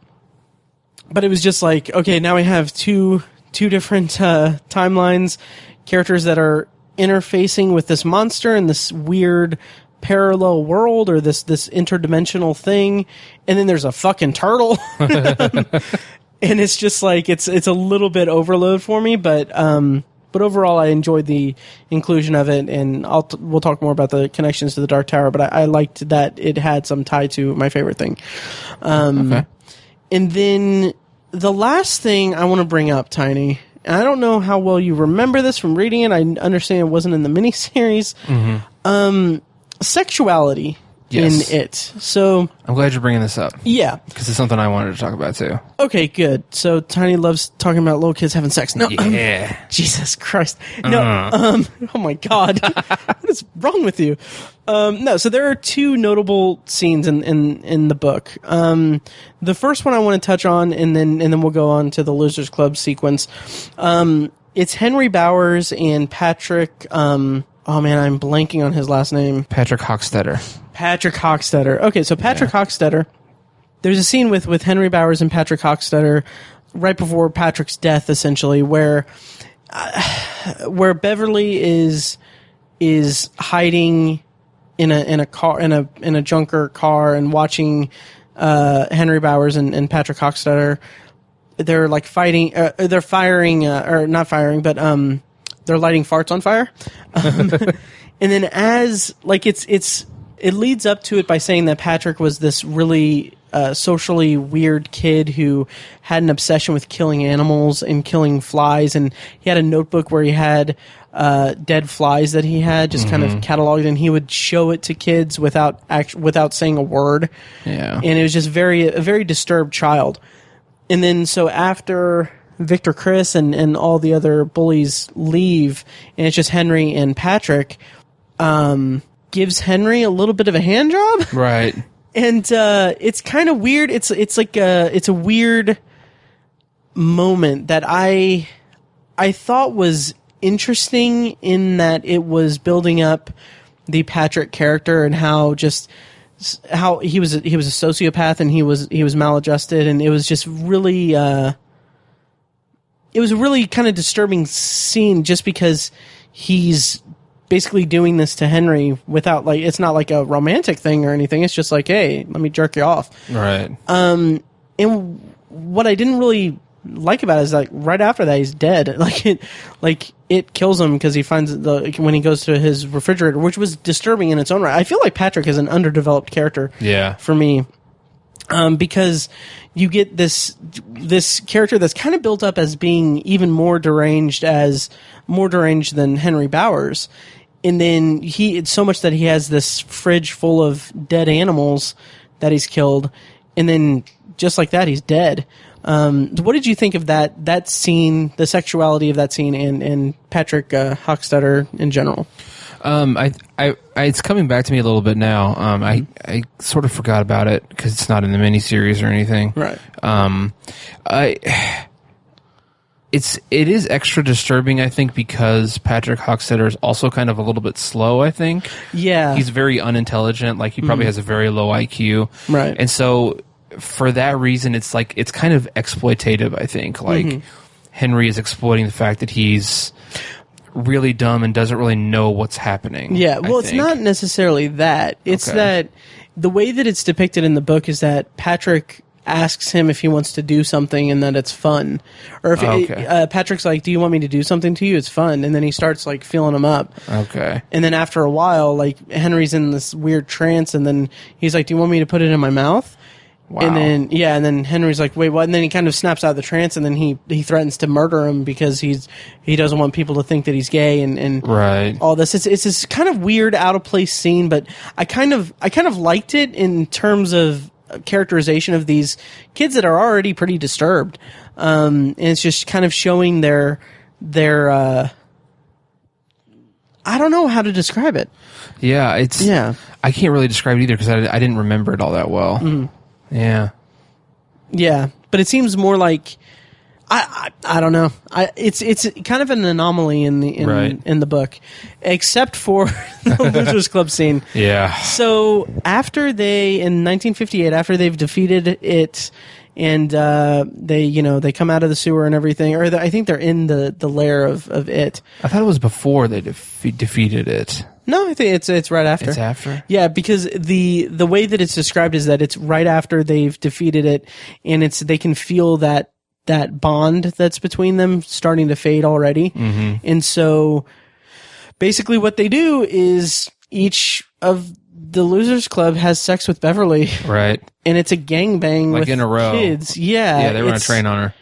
but it was just like, okay, now we have two different timelines, characters that are interfacing with this monster in this weird parallel world or this interdimensional thing, and then there's a fucking turtle. And it's just like, it's a little bit overload for me, but overall, I enjoyed the inclusion of it, and we'll talk more about the connections to the Dark Tower, but I liked that it had some tie to my favorite thing. Okay. And then the last thing I want to bring up, Tiny, and I don't know how well you remember this from reading it. I understand it wasn't in the miniseries. Sexuality. Yes. In it. So I'm glad you're bringing this up. Yeah. Because it's something I wanted to talk about too. Okay, good. So Tiny loves talking about little kids having sex. No, yeah. Jesus Christ. No, oh my God. What is wrong with you? No, so there are two notable scenes in the book. The first one I want to touch on, and then we'll go on to the Losers Club sequence. It's Henry Bowers and Patrick, oh man, I'm blanking on his last name. Patrick Hockstetter. Okay, so Patrick Hockstetter. There's a scene with Henry Bowers and Patrick Hockstetter right before Patrick's death, essentially, where Beverly is hiding in a car in a junker car and watching Henry Bowers and Patrick Hockstetter. They're like fighting. They're firing, or not firing, but they're lighting farts on fire. And then as like it leads up to it by saying that Patrick was this really socially weird kid who had an obsession with killing animals and killing flies, and he had a notebook where he had dead flies that he had just kind of cataloged, and he would show it to kids without saying a word. Yeah, and it was just a very disturbed child. And then so after Victor Chris and all the other bullies leave, and it's just Henry and Patrick, gives Henry a little bit of a hand job. Right. And it's kind of weird. It's a weird moment that I thought was interesting in that it was building up the Patrick character and how he was a sociopath and he was maladjusted, and it was just really it was a really kind of disturbing scene just because he's basically doing this to Henry without, like, it's not like a romantic thing or anything. It's just like, hey, let me jerk you off. Right. And what I didn't really like about it is, like, right after that, he's dead. It kills him because he finds when he goes to his refrigerator, which was disturbing in its own right. I feel like Patrick is an underdeveloped character. Yeah. For me. because you get this character that's kind of built up as being even more deranged than Henry Bowers. And then it's so much that he has this fridge full of dead animals that he's killed. And then just like that, he's dead. What did you think of that scene, the sexuality of that scene, and Patrick Hochstetter in general? It's coming back to me a little bit now. I sort of forgot about it because it's not in the miniseries or anything. Right. It is extra disturbing, I think, because Patrick Hochstetter is also kind of a little bit slow, I think. Yeah. He's very unintelligent. Like, he probably has a very low IQ. Right. And so, for that reason, it's kind of exploitative, I think. Like, Henry is exploiting the fact that he's really dumb and doesn't really know what's happening. Yeah, well, it's not necessarily that. It's that the way that it's depicted in the book is that Patrick asks him if he wants to do something and that it's fun. Or if Patrick's like, do you want me to do something to you? It's fun. And then he starts like feeling him up. Okay. And then after a while, like Henry's in this weird trance and then he's like, do you want me to put it in my mouth? Wow. And then Henry's like, wait, what? And then he kind of snaps out of the trance and then he threatens to murder him because he doesn't want people to think that he's gay and right. all this. It's this kind of weird, out of place scene, but I kind of liked it in terms of characterization of these kids that are already pretty disturbed. And it's just kind of showing their I don't know how to describe it. Yeah, I can't really describe it either because I didn't remember it all that well. Mm-hmm. Yeah. Yeah, but it seems more like I don't know. It's kind of an anomaly in the book, except for the Losers Club scene. Yeah. So after in 1958, after they've defeated it, and they come out of the sewer and everything, or I think they're in the lair of it. I thought it was before they defeated it. No, I think it's right after. It's after? Yeah, because the way that it's described is that it's right after they've defeated it, and they can feel that bond that's between them starting to fade already. Mm-hmm. And so basically what they do is each of the Losers Club has sex with Beverly. Right. And it's a gangbang like with in a row. Kids. Yeah. Yeah, they run a train on her.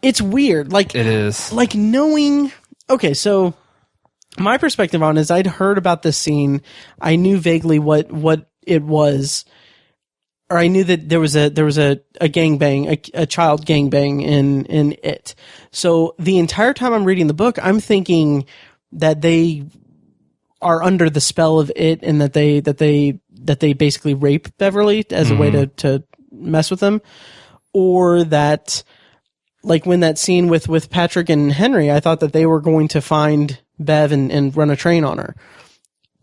It's weird. Like, it is. Like knowing... Okay, so my perspective on it is I'd heard about this scene. I knew vaguely what it was, or I knew that there was a gangbang, a child gangbang in it. So the entire time I'm reading the book, I'm thinking that they are under the spell of it, and that they basically rape Beverly as a way to mess with them, or that, like when that scene with Patrick and Henry, I thought that they were going to find Bev and run a train on her.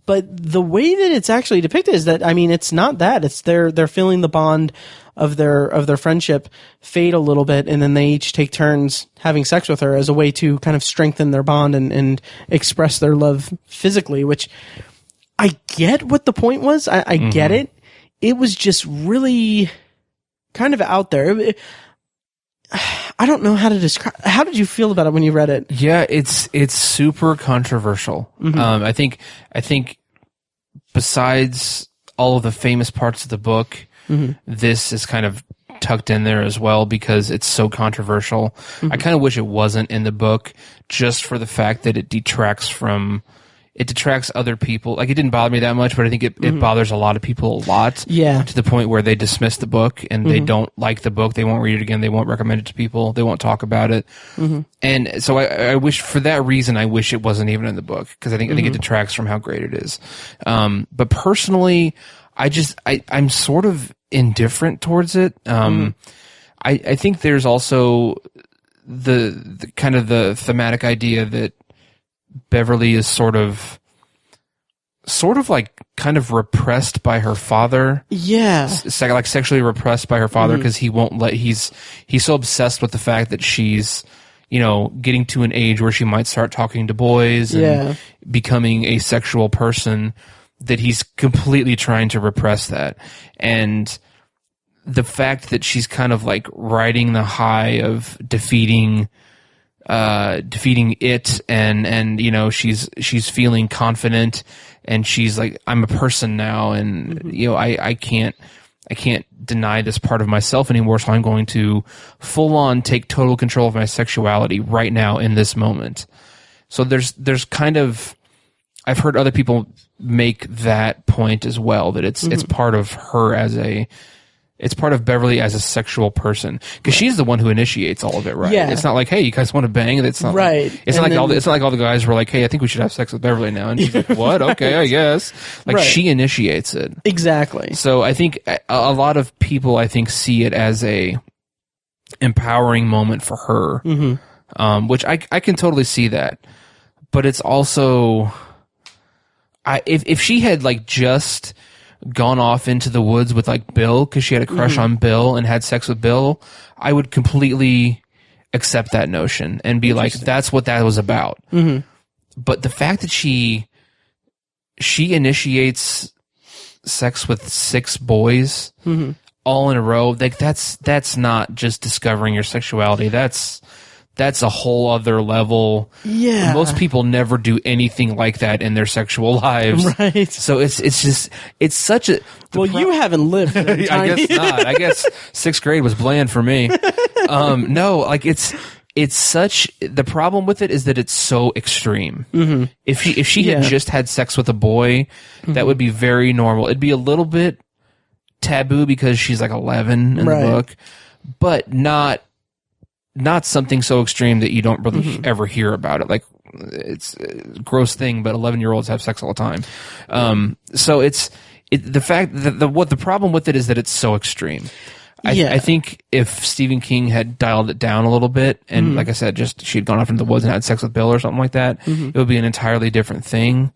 But the way that it's actually depicted is that, I mean, it's not that. It's they're feeling the bond of their friendship fade a little bit, and then they each take turns having sex with her as a way to kind of strengthen their bond and express their love physically, which I get what the point was. I get it. It was just really kind of out there. I don't know how to describe. How did you feel about it when you read it? Yeah, it's super controversial. Mm-hmm. I think besides all of the famous parts of the book, this is kind of tucked in there as well because it's so controversial. I kind of wish it wasn't in the book, just for the fact that it detracts other people. Like, it didn't bother me that much, but I think it bothers a lot of people a lot. Yeah. To the point where they dismiss the book and they don't like the book. They won't read it again. They won't recommend it to people. They won't talk about it. And so I wish, for that reason, I wish it wasn't even in the book, because I think it detracts from how great it is. But personally, I'm sort of indifferent towards it. I think there's also the kind of the thematic idea that Beverly is sort of like kind of repressed by her father. Yeah. Like sexually repressed by her father, because he won't let, he's so obsessed with the fact that she's, getting to an age where she might start talking to boys and becoming a sexual person, that he's completely trying to repress that. And the fact that she's kind of like riding the high of defeating it, and she's feeling confident, and she's like, I'm a person now, and I I can't deny this part of myself anymore, so I'm going to full on take total control of my sexuality right now in this moment. So there's kind of, I've heard other people make that point as well, that it's part of her it's part of Beverly as a sexual person, because she's the one who initiates all of it, right? Yeah. It's not like, hey, you guys want to bang? It's not right. It's not like all the guys were like, hey, I think we should have sex with Beverly now. And she's like, what? Okay, I guess. Like she initiates it. Exactly. So I think a lot of people, I think, see it as a empowering moment for her, which I can totally see that. But it's also, if she had like just gone off into the woods with like Bill because she had a crush on Bill and had sex with Bill, I would completely accept that notion and be like, that's what that was about. But the fact that she initiates sex with 6 boys all in a row, like that's not just discovering your sexuality. That's a whole other level. Yeah. Most people never do anything like that in their sexual lives. Right. So it's such a... you haven't lived it. I guess not. I guess 6th grade was bland for me. No, like it's such... The problem with it is that it's so extreme. If she had just had sex with a boy, that would be very normal. It'd be a little bit taboo because she's like 11 in the book, but not something so extreme that you don't really ever hear about it. Like, it's a gross thing, but 11-year-olds have sex all the time. So the fact that the problem with it is that it's so extreme. I think if Stephen King had dialed it down a little bit and, like I said, just she'd gone off into the woods and had sex with Bill or something like that, it would be an entirely different thing.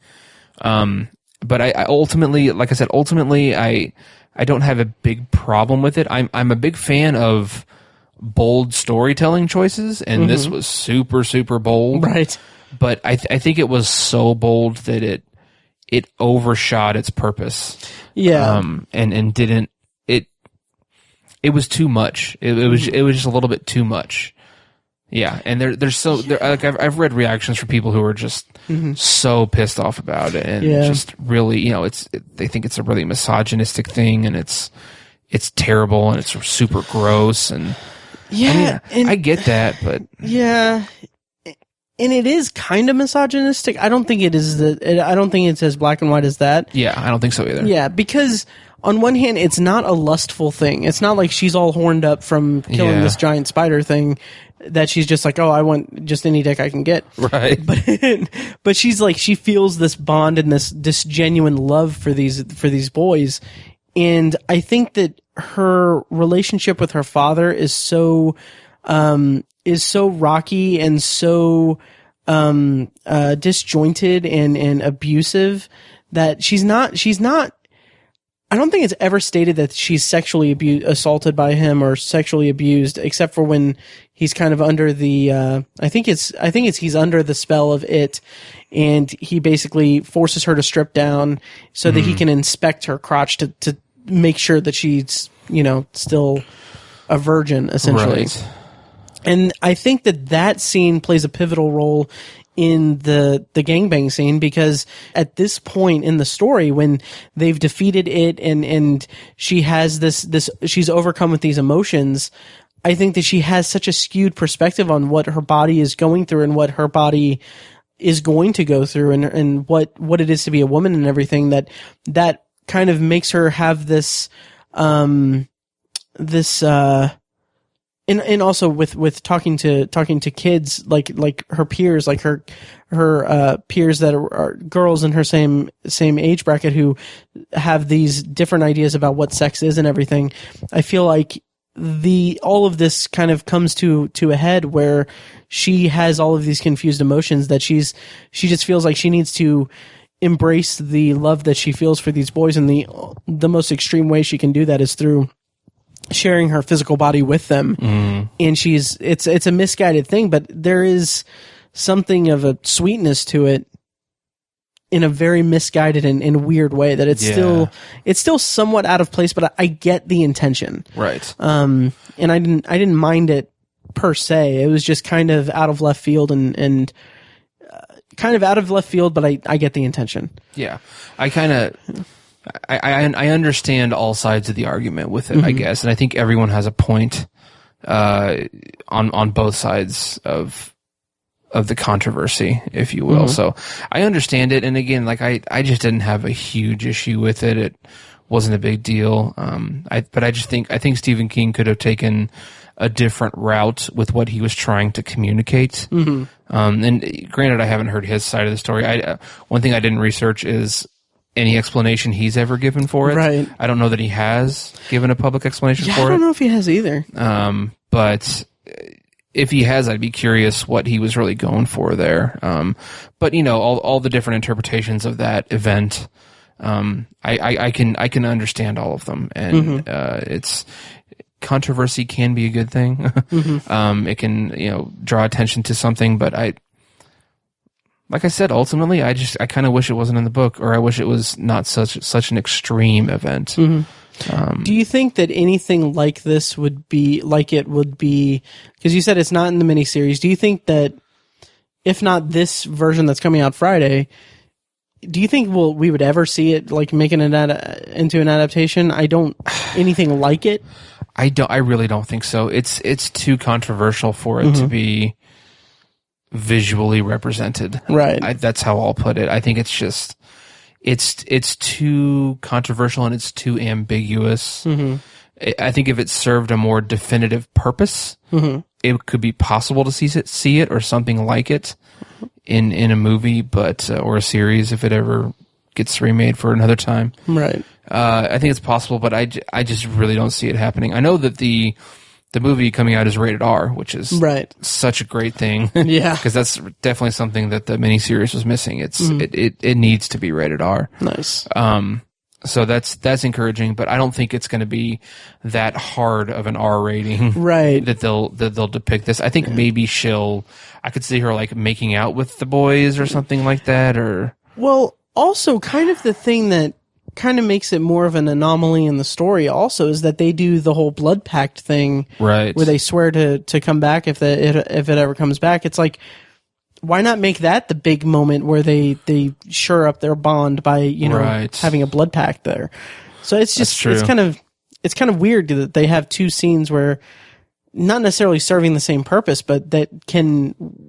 But I ultimately, like I said, I don't have a big problem with it. I'm a big fan of bold storytelling choices, and this was super, super bold. Right. But I think it was so bold that it overshot its purpose. Yeah. And didn't it was too much. It was just a little bit too much. Yeah. And like I've read reactions from people who are just so pissed off about it, and just really, they think it's a really misogynistic thing, and it's terrible, and it's super gross, and I get that, but yeah, and it is kind of misogynistic. I don't think it is I don't think it's as black and white as that. Yeah, I don't think so either. Yeah, because on one hand, it's not a lustful thing. It's not like she's all horned up from killing this giant spider thing that she's just like, oh, I want just any dick I can get. Right. But she's like, she feels this bond and this genuine love for these boys. And I think that her relationship with her father is so rocky and so disjointed and abusive that she's not. I don't think it's ever stated that she's sexually assaulted by him or sexually abused, except for when he's kind of under the. I think he's under the spell of it, and he basically forces her to strip down so that he can inspect her crotch to make sure that she's, still a virgin, essentially. Right. And I think that scene plays a pivotal role in the gangbang scene, because at this point in the story, when they've defeated it and she has this she's overcome with these emotions, I think that she has such a skewed perspective on what her body is going through and what her body is going to go through and what it is to be a woman and everything, that kind of makes her have this and also with talking to kids like her peers, like her peers that are girls in her same age bracket who have these different ideas about what sex is and everything. I feel like all of this kind of comes to a head where she has all of these confused emotions that she just feels like she needs to embrace the love that she feels for these boys, and the most extreme way she can do that is through sharing her physical body with them. And it's a misguided thing, but there is something of a sweetness to it in a very misguided and weird way that it's still somewhat out of place, but I get the intention. Right. And I didn't mind it per se. It was just kind of out of left field and kind of out of left field, but I get the intention. Yeah. I kind of, I understand all sides of the argument with it, I guess, and I think everyone has a point on both sides of the controversy, if you will. So I understand it, and again, like I just didn't have a huge issue with it. It wasn't a big deal. But I think Stephen King could have taken a different route with what he was trying to communicate. And granted, I haven't heard his side of the story. One thing I didn't research is any explanation he's ever given for it. Right. I don't know that he has given a public explanation for it. I don't know if he has either. But if he has, I'd be curious what he was really going for there. But all the different interpretations of that event, I can understand all of them, and it's controversy can be a good thing. It can draw attention to something, but like I said, ultimately, I kind of wish it wasn't in the book, or I wish it was not such an extreme event. Do you think that anything like this would be, because you said it's not in the miniseries, do you think that, if not this version that's coming out Friday, do you think we would ever see it, like, making it into an adaptation? Anything like it? I really don't think so. It's too controversial for it to be visually represented. Right. That's how I'll put it. I think it's just, it's too controversial and it's too ambiguous. I think if it served a more definitive purpose, it could be possible to see it or something like it in a movie, but or a series if it ever gets remade for another time. Right. I think it's possible, but I just really don't see it happening. I know that the movie coming out is rated R, which is such a great thing. Yeah. Because that's definitely something that the miniseries was missing. It needs to be rated R. Nice. So that's encouraging, but I don't think it's going to be that hard of an R rating. Right. That they'll depict this. I think maybe I could see her like making out with the boys or something like that, or. Well, also kind of the thing that kind of makes it more of an anomaly in the story also is that they do the whole blood pact thing, right? Where they swear to come back if it ever comes back. It's like, why not make that the big moment where they shore up their bond by having a blood pact there? So it's just it's kind of weird that they have two scenes where not necessarily serving the same purpose, but that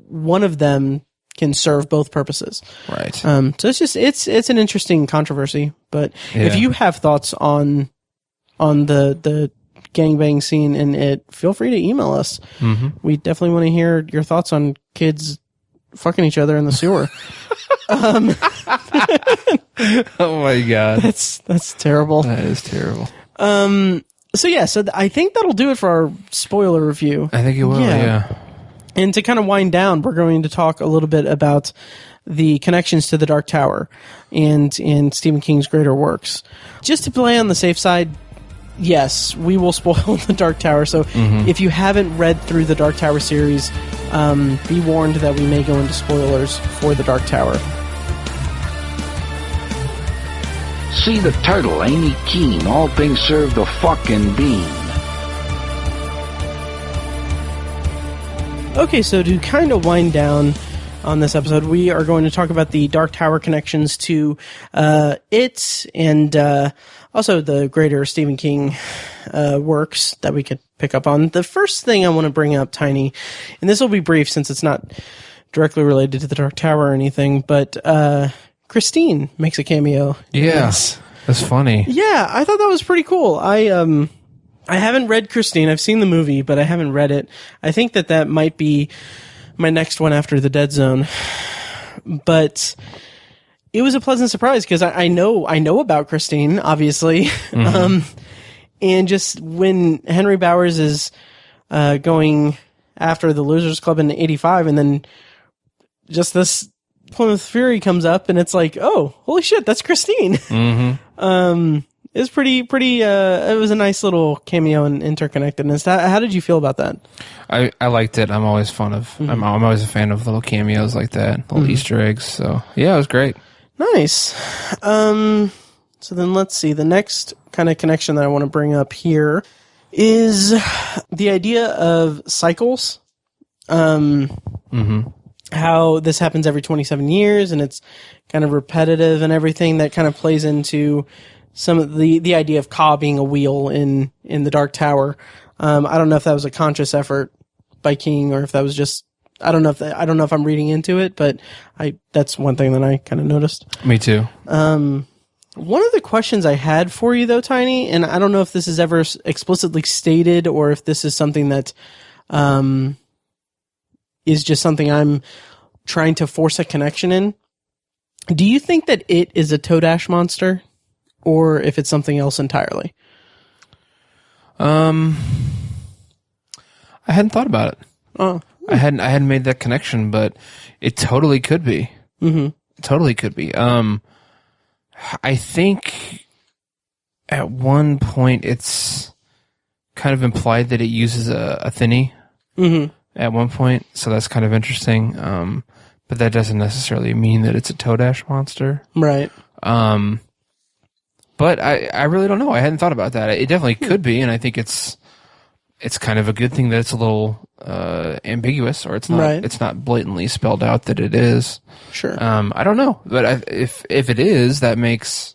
one of them can serve both purposes. Right. So it's just it's an interesting controversy. But if you have thoughts on the gangbang scene in it, feel free to email us. We definitely want to hear your thoughts on kids fucking each other in the sewer. Oh my god, that's terrible. That is terrible. So I think that'll do it for our spoiler review. I think it will. Yeah. And to kind of wind down, we're going to talk a little bit about the connections to the Dark Tower and Stephen King's greater works. Just to play on the safe side, yes, we will spoil the Dark Tower. So if you haven't read through the Dark Tower series, be warned that we may go into spoilers for the Dark Tower. See the turtle, ain't he keen? All things serve the fucking bean. Okay, so to kind of wind down on this episode, we are going to talk about the Dark Tower connections to it and also the greater Stephen King works that we could pick up on. The first thing I want to bring up, Tiny, and this will be brief since it's not directly related to the Dark Tower or anything, but Christine makes a cameo. Yes, that's funny. Yeah, I thought that was pretty cool. I haven't read Christine. I've seen the movie, but I haven't read it. I think that might be my next one after The Dead Zone. But it was a pleasant surprise because I know about Christine, obviously. And just when Henry Bowers is going after the Losers Club in 85, and then just this Plymouth Fury comes up, and it's like, oh, holy shit, that's Christine. It was pretty. It was a nice little cameo and interconnectedness. How did you feel about that? I liked it. I'm always fond of. I'm always a fan of little cameos like that, little Easter eggs. So yeah, it was great. Nice. So then let's see. The next kind of connection that I want to bring up here is the idea of cycles. How this happens every 27 years, and it's kind of repetitive and everything that kind of plays into some of the idea of Ka being a wheel in the Dark Tower. I don't know if that was a conscious effort by King or if that was just, I don't know if I'm reading into it, but that's one thing that I kind of noticed. Me too. One of the questions I had for you though, Tiny, and I don't know if this is ever explicitly stated or if this is something that, is just something I'm trying to force a connection in. Do you think that it is a Toadash monster or if it's something else entirely? I hadn't thought about it. Oh. I hadn't made that connection, but it totally could be. Mm-hmm. Totally could be. I think at one point it's kind of implied that it uses a thinny at one point, so that's kind of interesting. But that doesn't necessarily mean that it's a Toadash monster. Right. But I really don't know. I hadn't thought about that. It definitely could be, and I think it's kind of a good thing that it's a little ambiguous, or it's not it's not blatantly spelled out that it is. Sure. I don't know, but if it is, that makes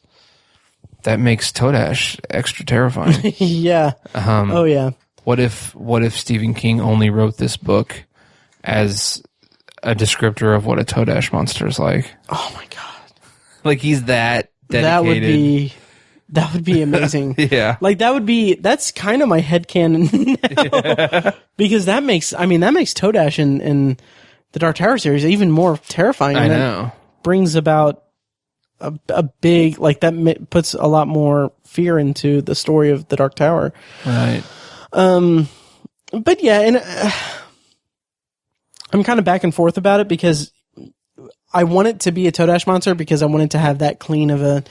Toadash extra terrifying. Yeah. Oh yeah. What if Stephen King only wrote this book as a descriptor of what a Toadash monster is like? Oh my god. Like he's that dedicated. That would be amazing. Yeah. Like that's kind of my headcanon now. Because that makes Toadash in the Dark Tower series even more terrifying. I know. Brings about a big, like that puts a lot more fear into the story of the Dark Tower. Right. But yeah, and I'm kind of back and forth about it because I want it to be a Toadash monster because I want it to have that clean of a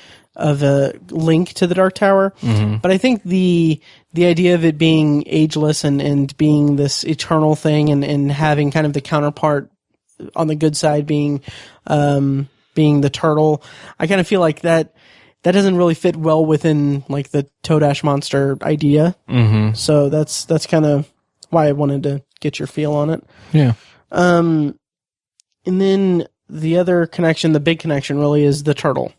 link to the Dark Tower. Mm-hmm. But I think the idea of it being ageless and being this eternal thing and having kind of the counterpart on the good side being the turtle, I kind of feel like that doesn't really fit well within like the Toadash monster idea. Mm-hmm. So that's kind of why I wanted to get your feel on it. Yeah. And then the other connection, the big connection really is the turtle.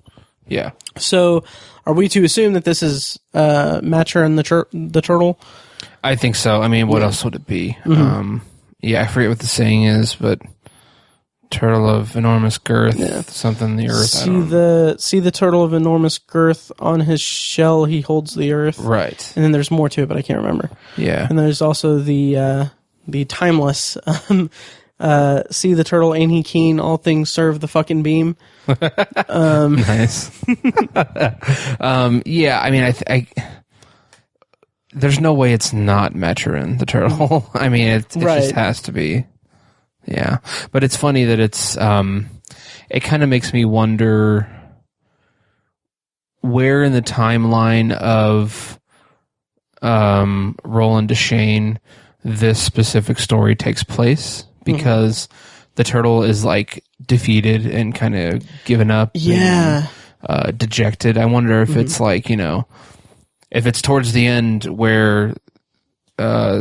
Yeah. So are we to assume that this is Matcher and the turtle? I think so. I mean, what else would it be? Mm-hmm. I forget what the saying is, but turtle of enormous girth, something the earth. See the turtle of enormous girth on his shell. He holds the earth. Right. And then there's more to it, but I can't remember. Yeah. And there's also the timeless. See the turtle, ain't he keen? All things serve the fucking beam. Nice. Yeah, I mean, I there's no way it's not Maturin, the turtle. I mean, it just has to be. Yeah. But it's funny that it's, it kind of makes me wonder where in the timeline of, Roland Deschain this specific story takes place, because the turtle is like defeated and kind of given up. Yeah. And, dejected. I wonder if it's like, if it's towards the end where,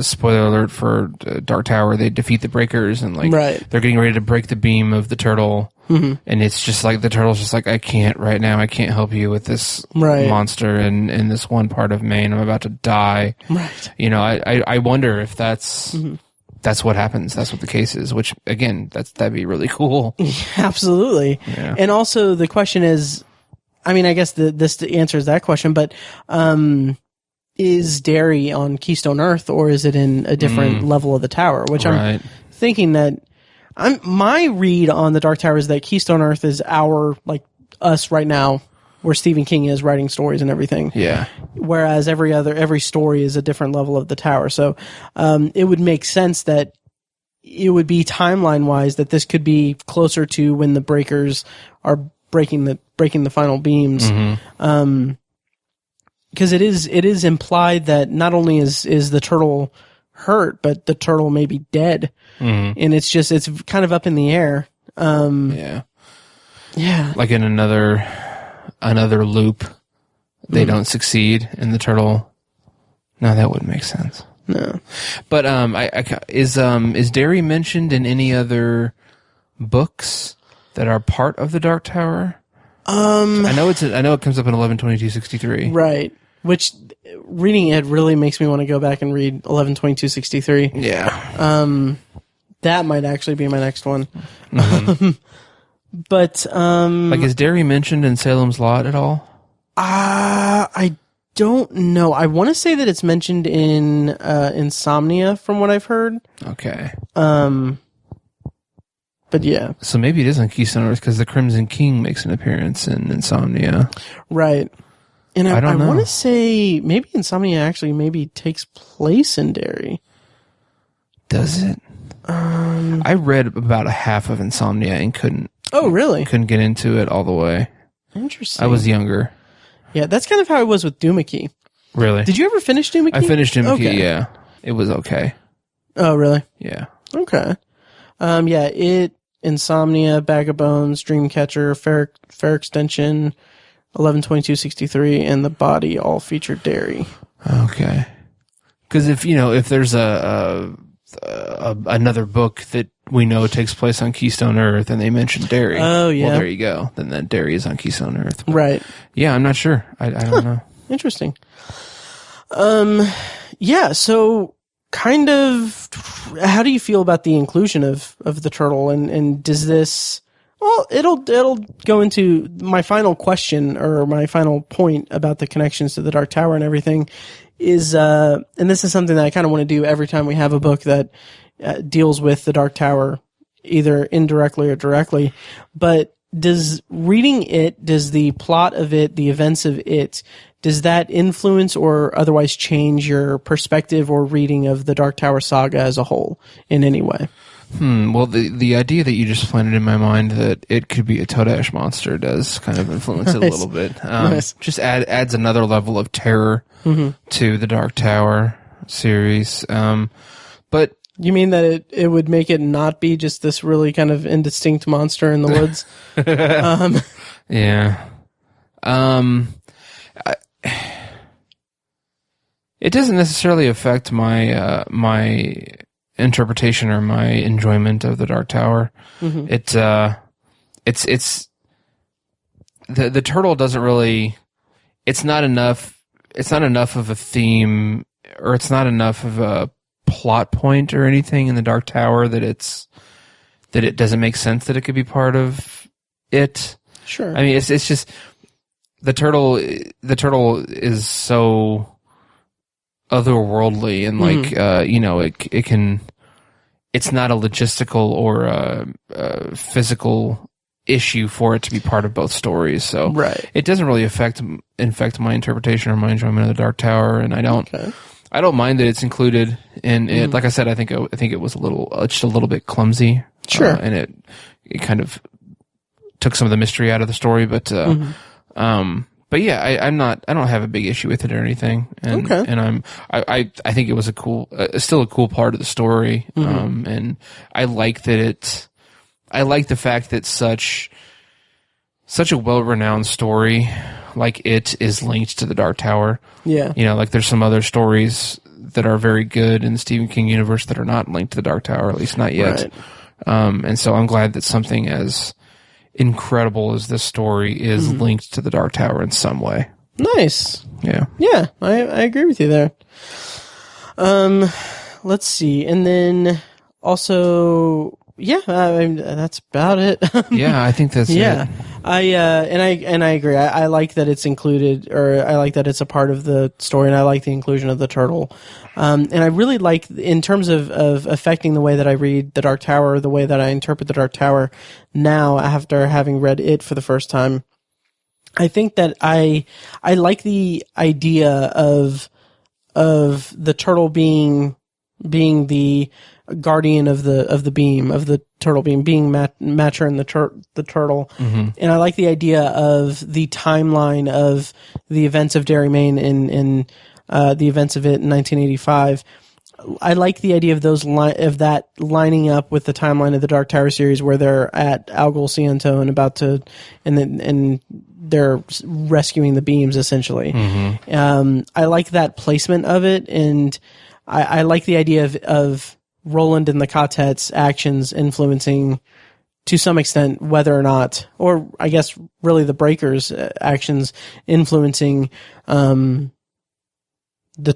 spoiler alert for Dark Tower, they defeat the breakers and like they're getting ready to break the beam of the turtle. Mm-hmm. And it's just like the turtle's just like, I can't right now. I can't help you with this monster in this one part of Maine. I'm about to die. Right. I wonder if that's what happens. That's what the case is, which again, that'd be really cool. Absolutely. Yeah. And also the question is, I mean, I guess this answers that question, but, is Derry on Keystone Earth or is it in a different level of the tower? Which I'm thinking that my read on the Dark Tower is that Keystone Earth is us right now, where Stephen King is writing stories and everything. Yeah. Whereas every story is a different level of the tower. So, it would make sense that it would be timeline wise that this could be closer to when the breakers are breaking the final beams. Mm-hmm. Because it is implied that not only is the turtle hurt, but the turtle may be dead, and it's kind of up in the air. Yeah. Like in another loop, they don't succeed, and the turtle. No, that wouldn't make sense. No, but is Derry mentioned in any other books that are part of the Dark Tower? I know it comes up in 11/22/63. Right. Which, reading it really makes me want to go back and read 11/22/63. Yeah. That might actually be my next one. Mm-hmm. But like, is Derry mentioned in Salem's Lot at all? I don't know. I want to say that it's mentioned in Insomnia, from what I've heard. Okay. But yeah. So maybe it is on Keystone Earth because the Crimson King makes an appearance in Insomnia. Right. And I don't know. want to say maybe Insomnia actually maybe takes place in Derry. Does it? I read about a half of Insomnia and couldn't. Oh, really? Couldn't get into it all the way. Interesting. I was younger. Yeah, that's kind of how I was with Doomickey. Really? Did you ever finish Doomickey? I finished Doomickey, okay. Yeah. It was okay. Oh, really? Yeah. Okay. Yeah, it, Insomnia, Bag of Bones, Dreamcatcher, Fair Extension, 11/22/63, and The Body all featured Derry. Okay. Because if there's another book that we know takes place on Keystone Earth and they mention Derry. Oh, yeah. Well, there you go. Then that Derry is on Keystone Earth. But right. Yeah, I'm not sure. I don't know. Interesting. Yeah, so kind of how do you feel about the inclusion of the turtle, and does this, well, it'll go into my final question, or my final point about the connections to the Dark Tower and everything is, and this is something that I kind of want to do every time we have a book that deals with the Dark Tower, either indirectly or directly, but does the plot of it, the events of it, does that influence or otherwise change your perspective or reading of the Dark Tower saga as a whole in any way? Well, the idea that you just planted in my mind that it could be a Todash monster does kind of influence it a little bit. Nice. Just adds another level of terror to the Dark Tower series. But you mean that it would make it not be just this really kind of indistinct monster in the woods? Yeah. It doesn't necessarily affect my my interpretation or my enjoyment of the Dark Tower. It's the turtle doesn't really. It's not enough. It's not enough of a theme, or it's not enough of a plot point or anything in the Dark Tower that it doesn't make sense that it could be part of it. Sure. I mean, it's just the turtle. The turtle is so otherworldly, and like it can. It's not a logistical or a physical issue for it to be part of both stories, so it doesn't really affect my interpretation or my enjoyment of the Dark Tower, and I don't mind that it's included in it. Like I said, I think it was just a little bit clumsy, sure, and it kind of took some of the mystery out of the story, but yeah, I don't have a big issue with it or anything, and I think it was still a cool part of the story, and I like that I like the fact that such a well-renowned story like it is linked to the Dark Tower. Yeah, like there's some other stories that are very good in the Stephen King universe that are not linked to the Dark Tower, at least not yet. Right. And so I'm glad that something as incredible as this story is linked to the Dark Tower in some way. Nice. Yeah. Yeah, I agree with you there. Let's see. And then also, yeah, that's about it. Yeah, I think that's it. I agree. I like that it's included, or I like that it's a part of the story, and I like the inclusion of the turtle. And I really like, in terms of affecting the way that I read the Dark Tower, the way that I interpret the Dark Tower now after having read it for the first time. I think that I like the idea of the turtle being the guardian of the beam, of the turtle beam, being Matcher and the turtle. And I like the idea of the timeline of the events of Derry, Maine and the events of it in 1985. I like the idea of of that lining up with the timeline of the Dark Tower series, where they're at Algol Ciento and they're rescuing the beams, essentially. I like that placement of it, and I like the idea of Roland and the Quartet's actions influencing to some extent, whether or not, or I guess really the Breakers' actions influencing the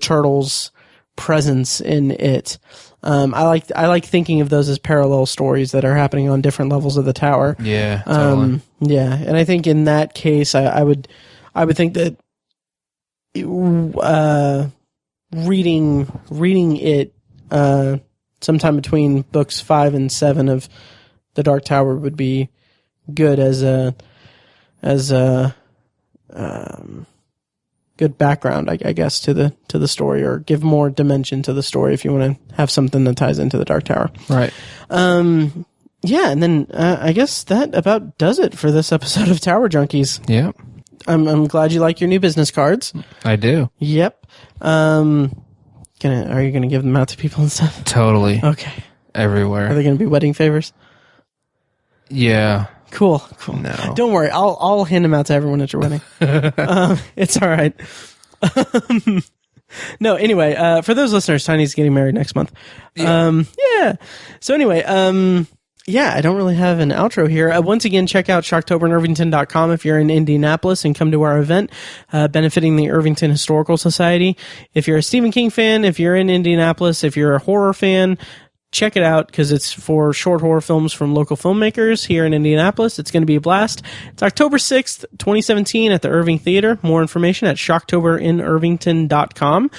Turtles' presence in it. I like thinking of those as parallel stories that are happening on different levels of the tower. Yeah, totally. Yeah, and I think in that case, I would think that reading it sometime between books 5 and 7 of The Dark Tower would be good as a good background, I guess, to the story, or give more dimension to the story if you want to have something that ties into the Dark Tower. Right. Yeah, and then I guess that about does it for this episode of Tower Junkies. Yeah. I'm glad you like your new business cards. I do. Yep. Are you gonna give them out to people and stuff? Totally. Okay. Everywhere. Are they gonna be wedding favors? Yeah. Cool. No. Don't worry. I'll hand them out to everyone at your wedding. It's all right. No, anyway, for those listeners, Tiny's getting married next month. Yeah. So anyway, I don't really have an outro here. Once again, check out shocktoberinirvington.com if you're in Indianapolis and come to our event, benefiting the Irvington Historical Society. If you're a Stephen King fan, if you're in Indianapolis, if you're a horror fan, check it out, because it's for short horror films from local filmmakers here in Indianapolis. It's going to be a blast. It's October 6th, 2017 at the Irving Theater. More information at shocktoberinirvington.com.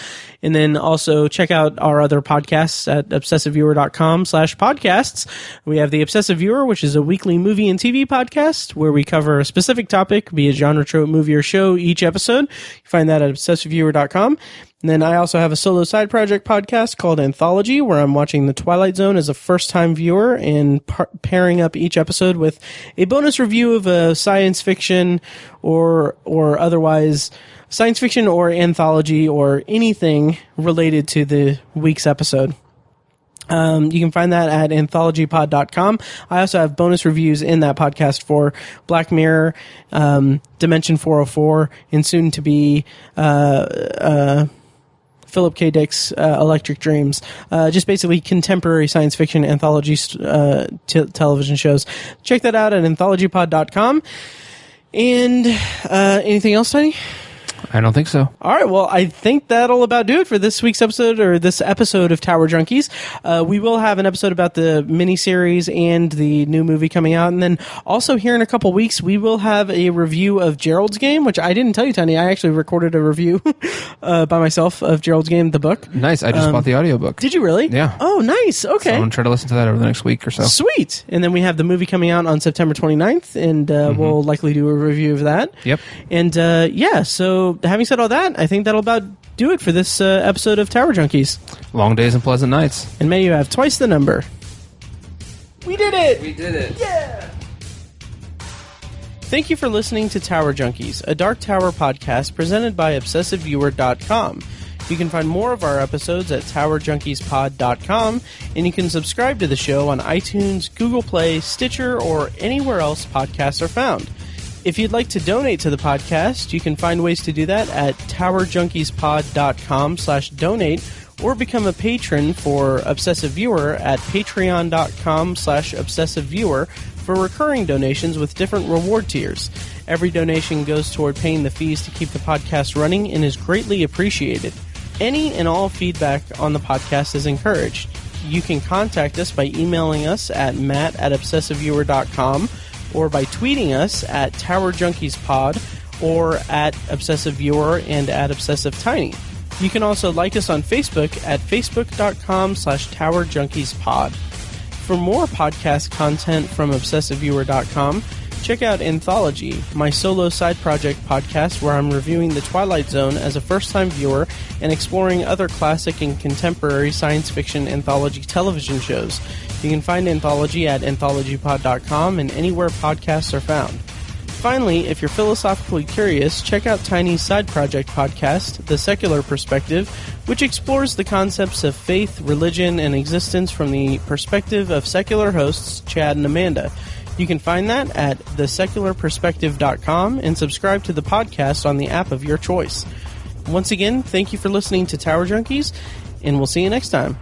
And then also check out our other podcasts at obsessiveviewer.com/podcasts. We have The Obsessive Viewer, which is a weekly movie and TV podcast where we cover a specific topic, be it genre, trope, movie, or show each episode. You find that at obsessiveviewer.com. And then I also have a solo side project podcast called Anthology, where I'm watching The Twilight Zone as a first-time viewer and pairing up each episode with a bonus review of a science fiction or otherwise science fiction or anthology or anything related to the week's episode. You can find that at anthologypod.com. I also have bonus reviews in that podcast for Black Mirror, Dimension 404, and soon to be Philip K. Dick's Electric Dreams. Just basically contemporary science fiction anthology television shows. Check that out at anthologypod.com. And anything else, Tiny? I don't think so. All right. Well, I think that'll about do it for this week's episode, or this episode of Tower Junkies. We will have an episode about the miniseries and the new movie coming out. And then also here in a couple weeks, we will have a review of Gerald's Game, which I didn't tell you, Tony. I actually recorded a review by myself of Gerald's Game, the book. Nice. I just bought the audiobook. Did you really? Yeah. Oh, nice. Okay. So I'm going to try to listen to that over the next week or so. Sweet. And then we have the movie coming out on September 29th, and we'll likely do a review of that. Yep. And so having said all that, I think that'll about do it for this episode of Tower Junkies. Long days and pleasant nights. And may you have twice the number. We did it! We did it. Yeah! Thank you for listening to Tower Junkies, a Dark Tower podcast presented by ObsessiveViewer.com. You can find more of our episodes at TowerJunkiesPod.com, and you can subscribe to the show on iTunes, Google Play, Stitcher, or anywhere else podcasts are found. If you'd like to donate to the podcast, you can find ways to do that at TowerJunkiesPod.com/donate, or become a patron for Obsessive Viewer at Patreon.com/ObsessiveViewer for recurring donations with different reward tiers. Every donation goes toward paying the fees to keep the podcast running and is greatly appreciated. Any and all feedback on the podcast is encouraged. You can contact us by emailing us at matt@obsessiveviewer.com, or by tweeting us at TowerJunkiesPod, or at ObsessiveViewer and at ObsessiveTiny. You can also like us on Facebook at facebook.com/TowerJunkiesPod. For more podcast content from ObsessiveViewer.com, check out Anthology, my solo side project podcast where I'm reviewing The Twilight Zone as a first-time viewer and exploring other classic and contemporary science fiction anthology television shows. You can find Anthology at anthologypod.com and anywhere podcasts are found. Finally, if you're philosophically curious, check out Tiny's side project podcast, The Secular Perspective, which explores the concepts of faith, religion, and existence from the perspective of secular hosts Chad and Amanda. You can find that at thesecularperspective.com and subscribe to the podcast on the app of your choice. Once again, thank you for listening to Tower Junkies, and we'll see you next time.